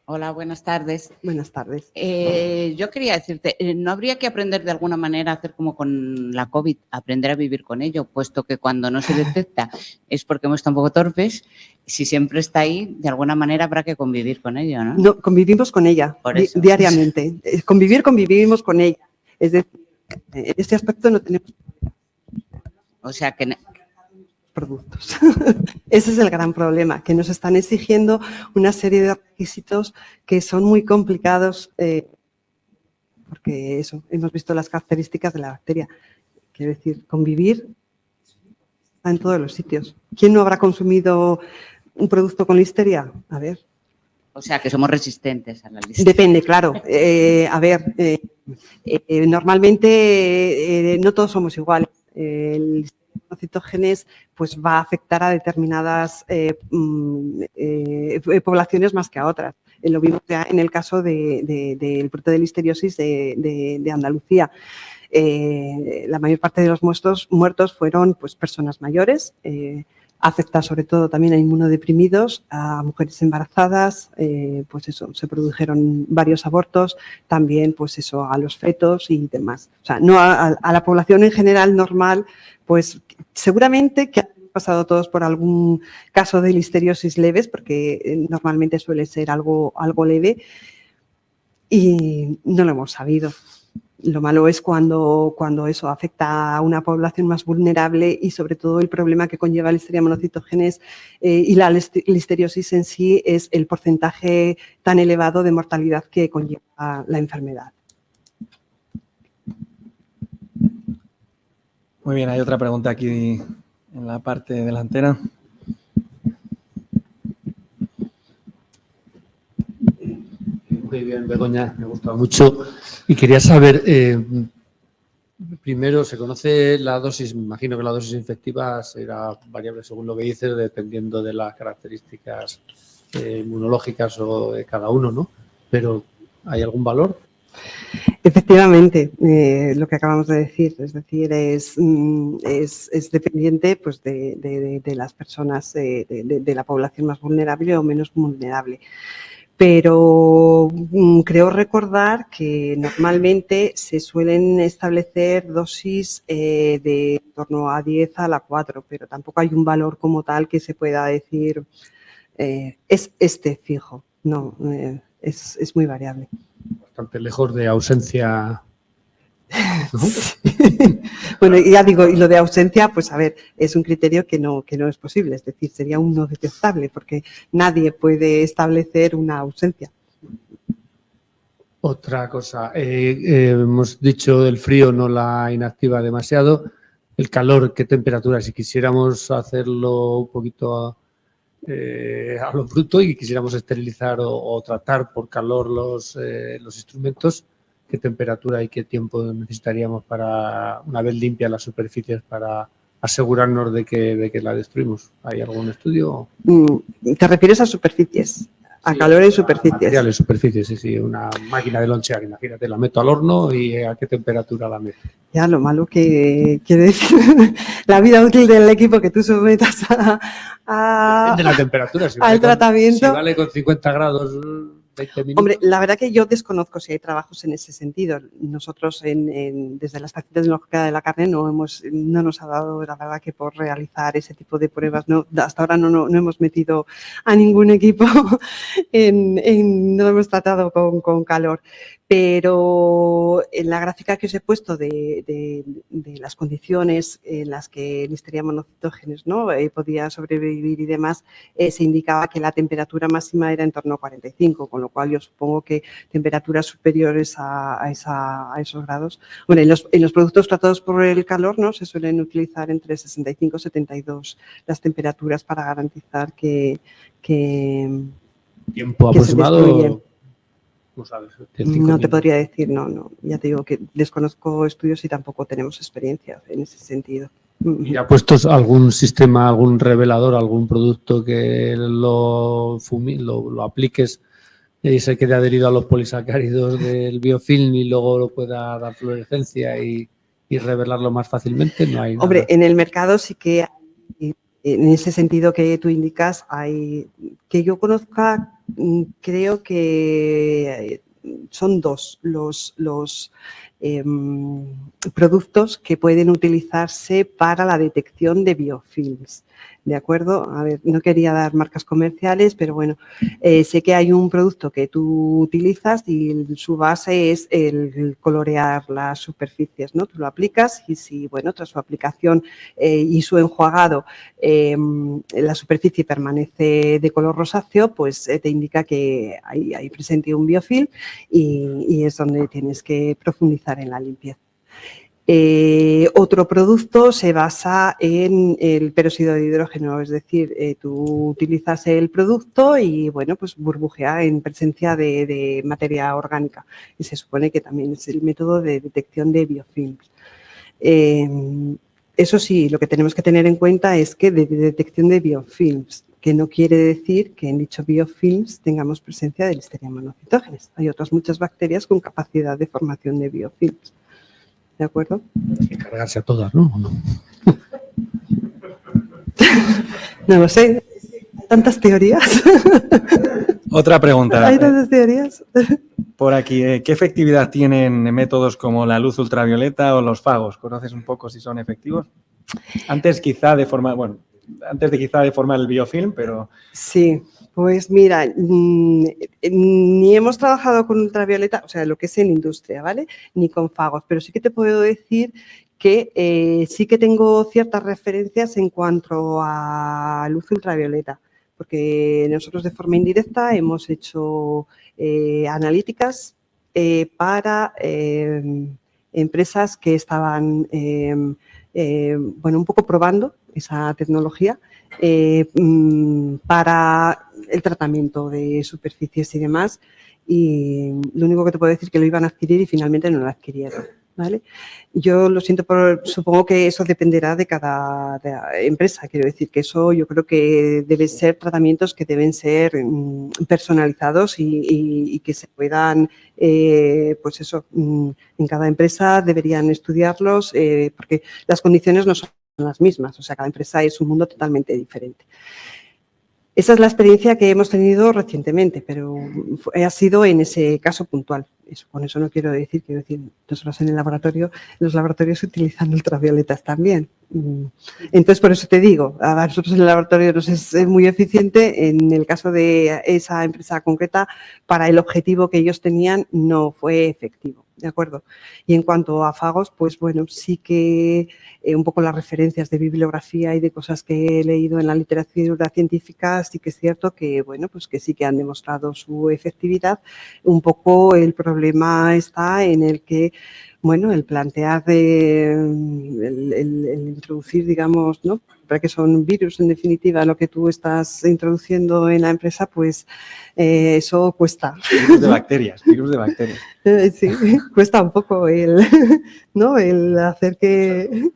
Hola, buenas tardes. Buenas tardes. Yo quería decirte, ¿no habría que aprender de alguna manera a hacer como con la COVID, aprender a vivir con ello, puesto que cuando no se detecta es porque hemos estado un poco torpes? Si siempre está ahí, de alguna manera habrá que convivir con ello, ¿no? No, convivimos con ella diariamente. Convivimos con ella. Es decir, en este aspecto no tenemos... O sea que... productos. Ese es el gran problema, que nos están exigiendo una serie de requisitos que son muy complicados porque eso, hemos visto las características de la bacteria. Quiero decir, convivir está en todos los sitios. ¿Quién no habrá consumido un producto con listeria? A ver. O sea, que somos resistentes a la listeria. Depende, claro. Normalmente no todos somos iguales. El monocitógenes pues va a afectar a determinadas poblaciones más que a otras. Lo vimos ya en el caso del brote de listeriosis de Andalucía. La mayor parte de los muertos fueron pues, personas mayores, afecta sobre todo también a inmunodeprimidos, a mujeres embarazadas, pues eso, se produjeron varios abortos, también pues eso, a los fetos y demás. O sea, no a la población en general normal, pues seguramente que han pasado todos por algún caso de listeriosis leves, porque normalmente suele ser algo leve, y no lo hemos sabido. Lo malo es cuando eso afecta a una población más vulnerable y sobre todo el problema que conlleva Listeria monocytogenes y la listeriosis en sí es el porcentaje tan elevado de mortalidad que conlleva la enfermedad. Muy bien, hay otra pregunta aquí en la parte delantera. Muy bien, Begoña, me ha gustado mucho. Y quería saber, primero, ¿se conoce la dosis? Me imagino que la dosis infectiva será variable según lo que dices, dependiendo de las características inmunológicas o de cada uno, ¿no? Pero, ¿hay algún valor? Efectivamente, lo que acabamos de decir, es decir, es dependiente pues, de las personas, de la población más vulnerable o menos vulnerable. Pero creo recordar que normalmente se suelen establecer dosis de en torno a 10 a la 4, pero tampoco hay un valor como tal que se pueda decir es este fijo. No, es muy variable. Bastante lejos de ausencia, ¿no? Bueno, ya digo, y lo de ausencia, pues a ver, es un criterio que no es posible, es decir, sería un no detectable, porque nadie puede establecer una ausencia. Otra cosa, hemos dicho el frío no la inactiva demasiado, el calor, ¿qué temperatura? Si quisiéramos hacerlo un poquito a lo bruto y quisiéramos esterilizar o tratar por calor los instrumentos, ¿qué temperatura y qué tiempo necesitaríamos para, una vez limpias las superficies, para asegurarnos de que la destruimos? ¿Hay algún estudio? ¿Te refieres a superficies? A Sí, calor en superficies. Materiales, superficies, sí. Una máquina de lonchear, imagínate, la meto al horno y ¿a qué temperatura la meto? Ya, lo malo que quiere decir la vida útil del equipo que tú sometas Depende de la temperatura. Si al tratamiento. Si vale con 50 grados 20 minutos. Hombre, la verdad que yo desconozco si hay trabajos en ese sentido. Nosotros desde la Estación Tecnológica de la Carne no nos ha dado, la verdad, que por realizar ese tipo de pruebas. No, hasta ahora no hemos metido a ningún equipo, no lo hemos tratado con calor. Pero en la gráfica que os he puesto de las condiciones en las que Listeria monocytogenes, ¿no? Podía sobrevivir y demás, se indicaba que la temperatura máxima era en torno a 45, con lo cual yo supongo que temperaturas superiores a esos grados. Bueno, en los productos tratados por el calor, ¿no? Se suelen utilizar entre 65 y 72 las temperaturas para garantizar que ¿Tiempo que se destruye. aproximado? No sabes. No te podría decir, no. Ya te digo que desconozco estudios y tampoco tenemos experiencia en ese sentido. ¿Y ha puesto algún sistema, algún revelador, algún producto que lo apliques y se quede adherido a los polisacáridos del biofilm y luego lo pueda dar fluorescencia y revelarlo más fácilmente? No hay nada. Hombre, en el mercado sí que hay, en ese sentido que tú indicas, hay, que yo conozca, creo que son dos los productos que pueden utilizarse para la detección de biofilms. ¿De acuerdo? A ver, no quería dar marcas comerciales, pero bueno, sé que hay un producto que tú utilizas y su base es el colorear las superficies, ¿no? Tú lo aplicas y si, bueno, tras su aplicación y su enjuagado, la superficie permanece de color rosáceo, pues te indica que hay presente un biofilm y es donde tienes que profundizar en la limpieza. Otro producto se basa en el peróxido de hidrógeno, es decir, tú utilizas el producto y, bueno, pues burbujea en presencia de materia orgánica y se supone que también es el método de detección de biofilms. Eso sí, lo que tenemos que tener en cuenta es que de detección de biofilms, que no quiere decir que en dicho biofilms tengamos presencia de Listeria monocytogenes. Hay otras muchas bacterias con capacidad de formación de biofilms. ¿De acuerdo? Hay que cargarse a todas, ¿no? ¿O no? No lo sé, hay tantas teorías. Otra pregunta. Hay tantas teorías. Por aquí, ¿qué efectividad tienen métodos como la luz ultravioleta o los fagos? ¿Conoces un poco si son efectivos? Antes de quizá de formar el biofilm, pero... Sí, pues mira, ni hemos trabajado con ultravioleta, o sea, lo que es en industria, ¿vale? Ni con fagos, pero sí que te puedo decir que sí que tengo ciertas referencias en cuanto a luz ultravioleta, porque nosotros de forma indirecta hemos hecho analíticas para empresas que estaban, un poco probando esa tecnología para el tratamiento de superficies y demás, y lo único que te puedo decir es que lo iban a adquirir y finalmente no lo adquirieron, ¿vale? Yo lo siento, supongo que eso dependerá de cada empresa, quiero decir que eso yo creo que deben ser tratamientos que deben ser personalizados y que se puedan, pues eso, en cada empresa deberían estudiarlos porque las condiciones no son las mismas, o sea, cada empresa es un mundo totalmente diferente. Esa es la experiencia que hemos tenido recientemente, pero ha sido en ese caso puntual. Con eso no quiero decir, nosotros en los laboratorios se utilizan ultravioletas también. Entonces, por eso te digo, a nosotros en el laboratorio nos es muy eficiente. En el caso de esa empresa concreta, para el objetivo que ellos tenían, no fue efectivo. ¿De acuerdo? Y en cuanto a fagos, pues bueno, sí que un poco las referencias de bibliografía y de cosas que he leído en la literatura científica, sí que es cierto que, bueno, pues que sí que han demostrado su efectividad. Un poco el problema está en el que, bueno, el plantear el introducir, digamos, ¿no? Para que son virus, en definitiva, lo que tú estás introduciendo en la empresa, pues eso cuesta. Virus de bacterias. Sí, cuesta un poco ¿no? el hacer que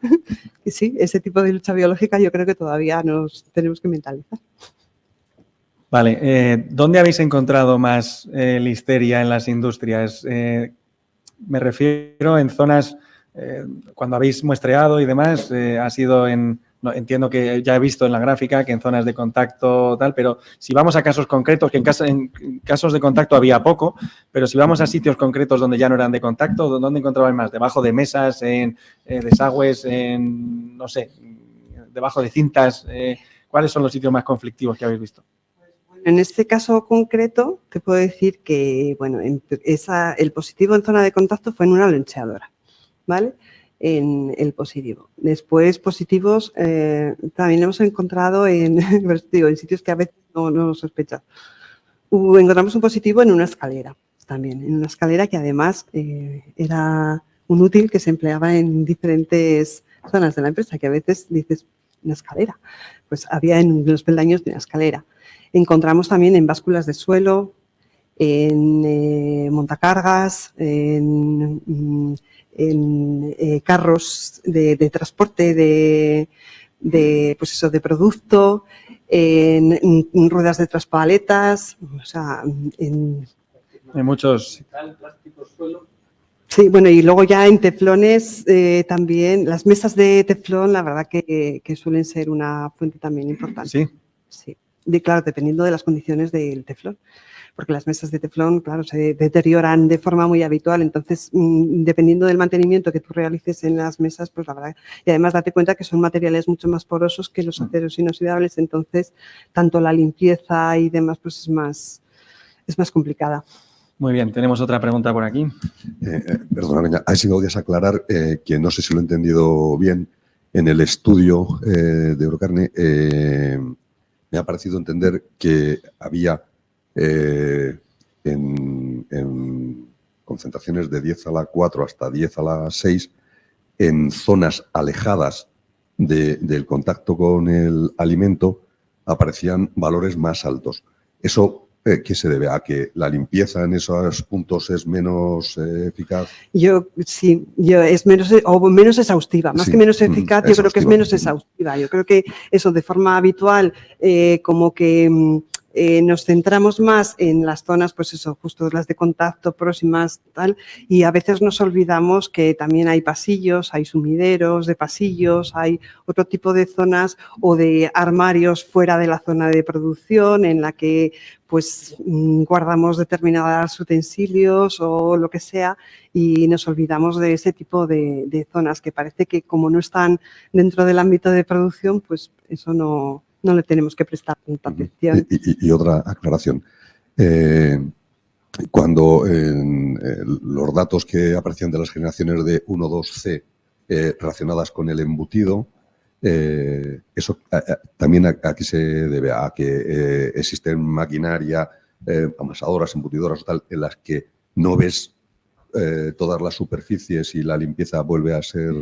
sí, ese tipo de lucha biológica yo creo que todavía nos tenemos que mentalizar. Vale, ¿dónde habéis encontrado más listeria en las industrias? Me refiero en zonas, cuando habéis muestreado y demás, ha sido entiendo que ya he visto en la gráfica que en zonas de contacto tal, pero si vamos a casos concretos, que en casos de contacto había poco, pero si vamos a sitios concretos donde ya no eran de contacto, ¿dónde encontrabais más? ¿Debajo de mesas, en desagües, no sé, debajo de cintas? ¿Cuáles son los sitios más conflictivos que habéis visto? En este caso concreto, te puedo decir que, bueno, el positivo en zona de contacto fue en una loncheadora, ¿vale? En el positivo. Después, positivos también hemos encontrado en sitios que a veces no sospechas. Encontramos un positivo en una escalera también, en una escalera que además era un útil que se empleaba en diferentes zonas de la empresa, que a veces dices, una escalera. Pues había en los peldaños de una escalera. Encontramos también en básculas de suelo, en montacargas, en carros de transporte de producto, en ruedas de traspaletas, o sea, en muchos. Sí, bueno, y luego ya en teflones también, las mesas de teflón, la verdad que suelen ser una fuente también importante. Sí. Sí. Claro, dependiendo de las condiciones del teflón, porque las mesas de teflón, claro, se deterioran de forma muy habitual, entonces, dependiendo del mantenimiento que tú realices en las mesas, pues la verdad, y además date cuenta que son materiales mucho más porosos que los aceros inoxidables, entonces, tanto la limpieza y demás, pues es más complicada. Muy bien, tenemos otra pregunta por aquí. Perdona, a ver si me podías aclarar, que no sé si lo he entendido bien, en el estudio de Eurocarne, me ha parecido entender que había en concentraciones de 10 a la 4 hasta 10 a la 6 en zonas alejadas del contacto con el alimento aparecían valores más altos. ¿Eso qué se debe? ¿A que la limpieza en esos puntos es menos eficaz? Es menos exhaustiva. Más que menos eficaz, yo creo que es menos exhaustiva. Yo creo que eso de forma habitual, como que nos centramos más en las zonas, pues eso, justo las de contacto próximas, tal, y a veces nos olvidamos que también hay pasillos, hay sumideros de pasillos, hay otro tipo de zonas o de armarios fuera de la zona de producción en la que pues guardamos determinados utensilios o lo que sea y nos olvidamos de ese tipo de zonas que parece que como no están dentro del ámbito de producción, pues eso no le tenemos que prestar tanta atención. Y otra aclaración. Cuando los datos que aparecían de las generaciones de 1, 2C relacionadas con el embutido, eso también a qué se debe, a que existen maquinaria, amasadoras, embutidoras, tal, en las que no ves todas las superficies y la limpieza vuelve a ser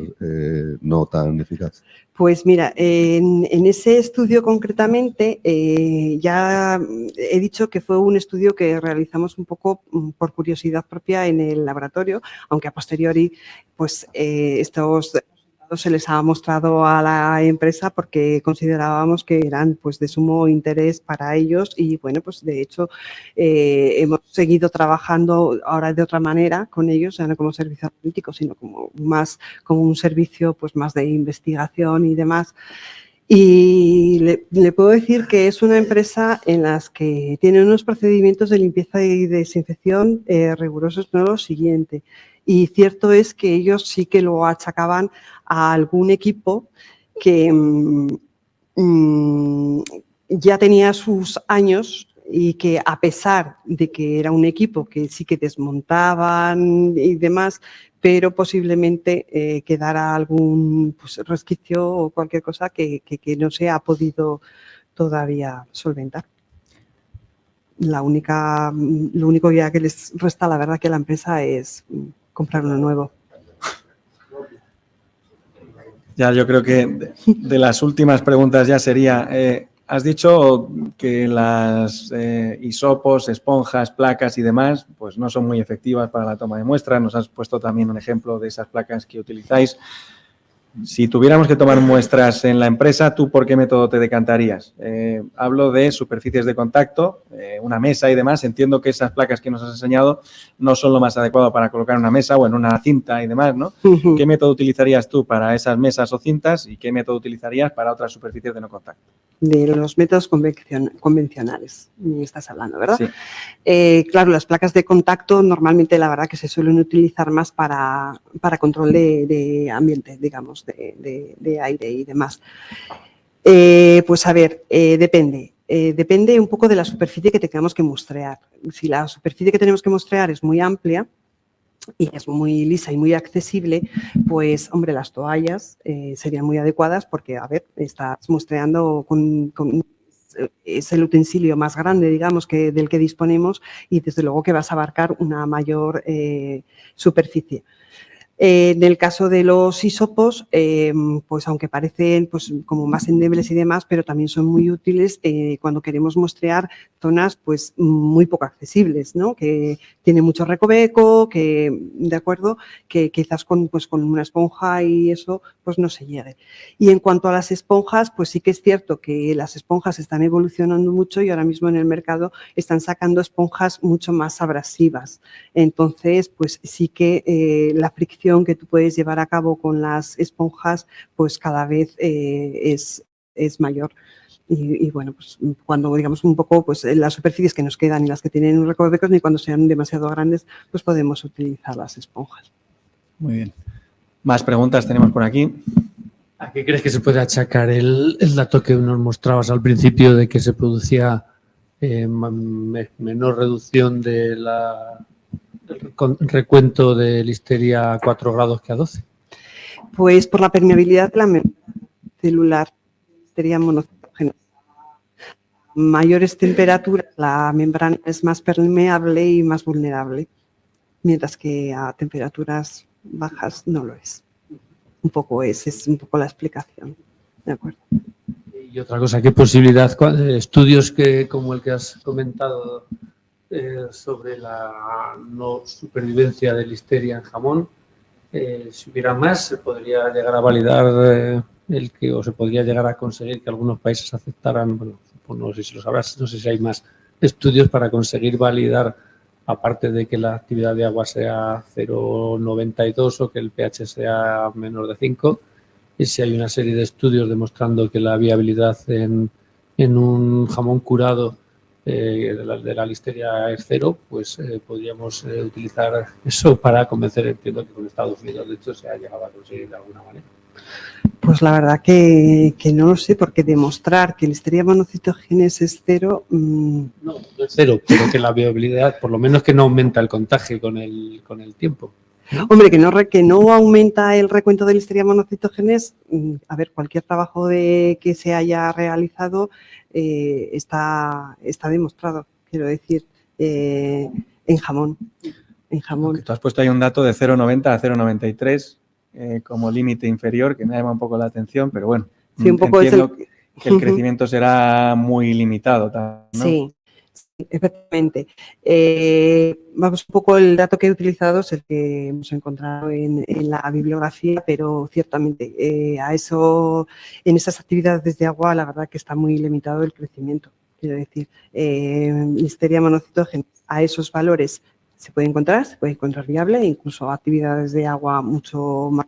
no tan eficaz. Pues mira, en ese estudio concretamente ya he dicho que fue un estudio que realizamos un poco por curiosidad propia en el laboratorio, aunque a posteriori pues estos se les ha mostrado a la empresa porque considerábamos que eran pues de sumo interés para ellos y bueno, pues de hecho hemos seguido trabajando ahora de otra manera con ellos, ya no como servicio analítico, sino como más como un servicio pues más de investigación y demás. Y le puedo decir que es una empresa en las que tiene unos procedimientos de limpieza y desinfección rigurosos, no lo siguiente. Y cierto es que ellos sí que lo achacaban a algún equipo que ya tenía sus años y que a pesar de que era un equipo que sí que desmontaban y demás, pero posiblemente quedara algún pues, resquicio o cualquier cosa que no se ha podido todavía solventar. Lo único ya que les resta, la verdad, que la empresa es comprar uno nuevo. Ya, yo creo que de las últimas preguntas ya sería, has dicho que las hisopos, esponjas, placas y demás, pues no son muy efectivas para la toma de muestras. Nos has puesto también un ejemplo de esas placas que utilizáis. Si tuviéramos que tomar muestras en la empresa, ¿tú por qué método te decantarías? Hablo de superficies de contacto, una mesa y demás. Entiendo que esas placas que nos has enseñado no son lo más adecuado para colocar una mesa o en una cinta y demás, ¿no? ¿Qué método utilizarías tú para esas mesas o cintas y qué método utilizarías para otras superficies de no contacto? De los métodos convencionales, me estás hablando, ¿verdad? Sí. Claro, las placas de contacto normalmente la verdad que se suelen utilizar más para control de ambiente, digamos, de aire y demás. Pues a ver, depende. Depende un poco de la superficie que tengamos que muestrear. Si la superficie que tenemos que muestrear es muy amplia y es muy lisa y muy accesible, pues, hombre, las toallas serían muy adecuadas porque, a ver, estás muestreando es el utensilio más grande, digamos, del que disponemos y, desde luego, que vas a abarcar una mayor superficie. En el caso de los hisopos, pues aunque parecen pues, como más endebles y demás, pero también son muy útiles cuando queremos muestrear zonas pues, muy poco accesibles, ¿no? Que tiene mucho recoveco, ¿de acuerdo? Que quizás con una esponja y eso pues no se llegue. Y en cuanto a las esponjas, pues sí que es cierto que las esponjas están evolucionando mucho y ahora mismo en el mercado están sacando esponjas mucho más abrasivas. Entonces, pues sí que la fricción que tú puedes llevar a cabo con las esponjas, pues cada vez es mayor. Y bueno, pues cuando digamos un poco pues las superficies que nos quedan y las que tienen un recovecos, ni cuando sean demasiado grandes, pues podemos utilizar las esponjas. Muy bien. Más preguntas tenemos por aquí. ¿A qué crees que se puede achacar el dato que nos mostrabas al principio de que se producía menor reducción del recuento de listeria a 4 grados que a 12? Pues por la permeabilidad de la membrana celular, listeria monocitogénica. A mayores temperaturas la membrana es más permeable y más vulnerable, mientras que a temperaturas bajas no lo es. Es un poco la explicación. ¿De acuerdo? Y otra cosa, ¿qué posibilidad, estudios como el que has comentado sobre la no supervivencia de listeria en jamón, si hubiera más, se podría llegar a validar o se podría llegar a conseguir que algunos países aceptaran, bueno, o no sé si lo sabrás, no sé si hay más estudios para conseguir validar, aparte de que la actividad de agua sea 0,92 o que el pH sea menor de 5, y si hay una serie de estudios demostrando que la viabilidad en un jamón curado de la listeria es 0, pues podríamos utilizar eso para convencer. Entiendo que con Estados Unidos, de hecho, se ha llegado a conseguir de alguna manera. Pues la verdad que no lo sé, porque demostrar que Listeria monocytogenes es 0... No, no es 0, pero que la viabilidad, por lo menos que no aumenta el contagio con el tiempo. Hombre, que no aumenta el recuento de Listeria monocytogenes. A ver, cualquier trabajo que se haya realizado está demostrado, quiero decir, en jamón. Aunque tú has puesto ahí un dato de 0,90 a 0,93 como límite inferior, que me llama un poco la atención, pero bueno, Sí, un poco entiendo que el crecimiento será muy limitado, ¿no? Sí, efectivamente. Vamos, un poco el dato que he utilizado es el que hemos encontrado en la bibliografía, pero ciertamente en esas actividades de agua, la verdad que está muy limitado el crecimiento. Quiero decir, Listeria monocytogenes a esos valores se puede encontrar viable, incluso actividades de agua mucho más.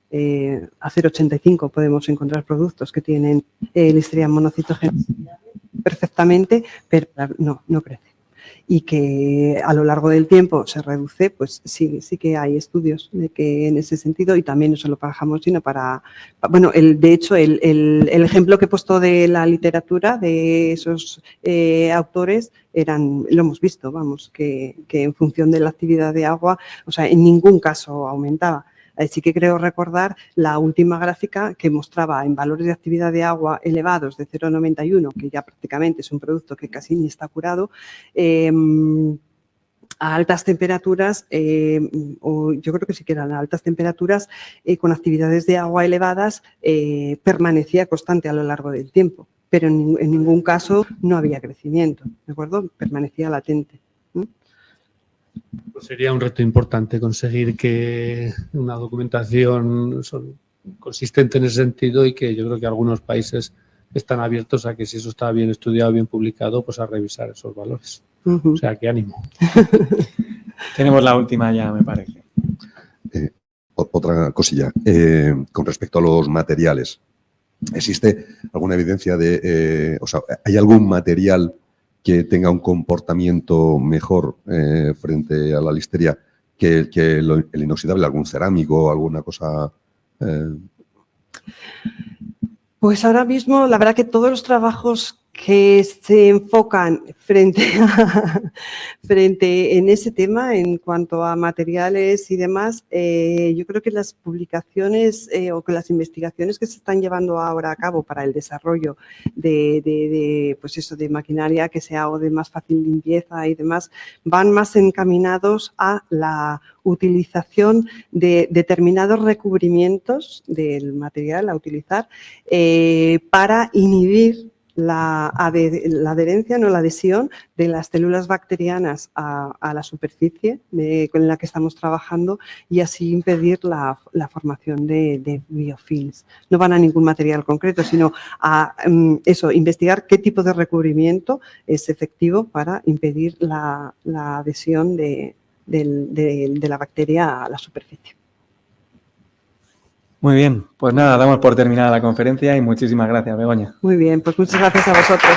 A 0,85 podemos encontrar productos que tienen Listeria monocytogenes perfectamente, pero no crece. Y que a lo largo del tiempo se reduce, pues sí que hay estudios de que en ese sentido, y también no solo para jamón, sino para... Bueno, de hecho, el ejemplo que he puesto de la literatura de esos autores lo hemos visto, vamos, que en función de la actividad de agua, o sea, en ningún caso aumentaba. Sí que creo recordar la última gráfica que mostraba en valores de actividad de agua elevados de 0,91, que ya prácticamente es un producto que casi ni está curado, a altas temperaturas, o yo creo que sí que eran a altas temperaturas, con actividades de agua elevadas, permanecía constante a lo largo del tiempo, pero en ningún caso no había crecimiento, ¿de acuerdo? Permanecía latente. Pues sería un reto importante conseguir que una documentación consistente en ese sentido, y que yo creo que algunos países están abiertos a que, si eso está bien estudiado, bien publicado, pues a revisar esos valores. O sea, que ánimo. Tenemos la última ya, me parece. Otra cosilla. Con respecto a los materiales, ¿existe alguna evidencia ¿hay algún material que tenga un comportamiento mejor frente a la listeria que el inoxidable, algún cerámico, alguna cosa? Pues ahora mismo, la verdad que todos los trabajos que se enfocan frente en ese tema, en cuanto a materiales y demás, yo creo que las publicaciones o que las investigaciones que se están llevando ahora a cabo para el desarrollo pues eso, de maquinaria que sea o de más fácil limpieza y demás, van más encaminados a la utilización de determinados recubrimientos del material a utilizar para inhibir la adherencia, no la adhesión de las células bacterianas a la superficie con la que estamos trabajando, y así impedir la formación de biofilms. No van a ningún material concreto, sino a investigar qué tipo de recubrimiento es efectivo para impedir la adhesión de la bacteria a la superficie. Muy bien, pues nada, damos por terminada la conferencia y muchísimas gracias, Begoña. Muy bien, pues muchas gracias a vosotros.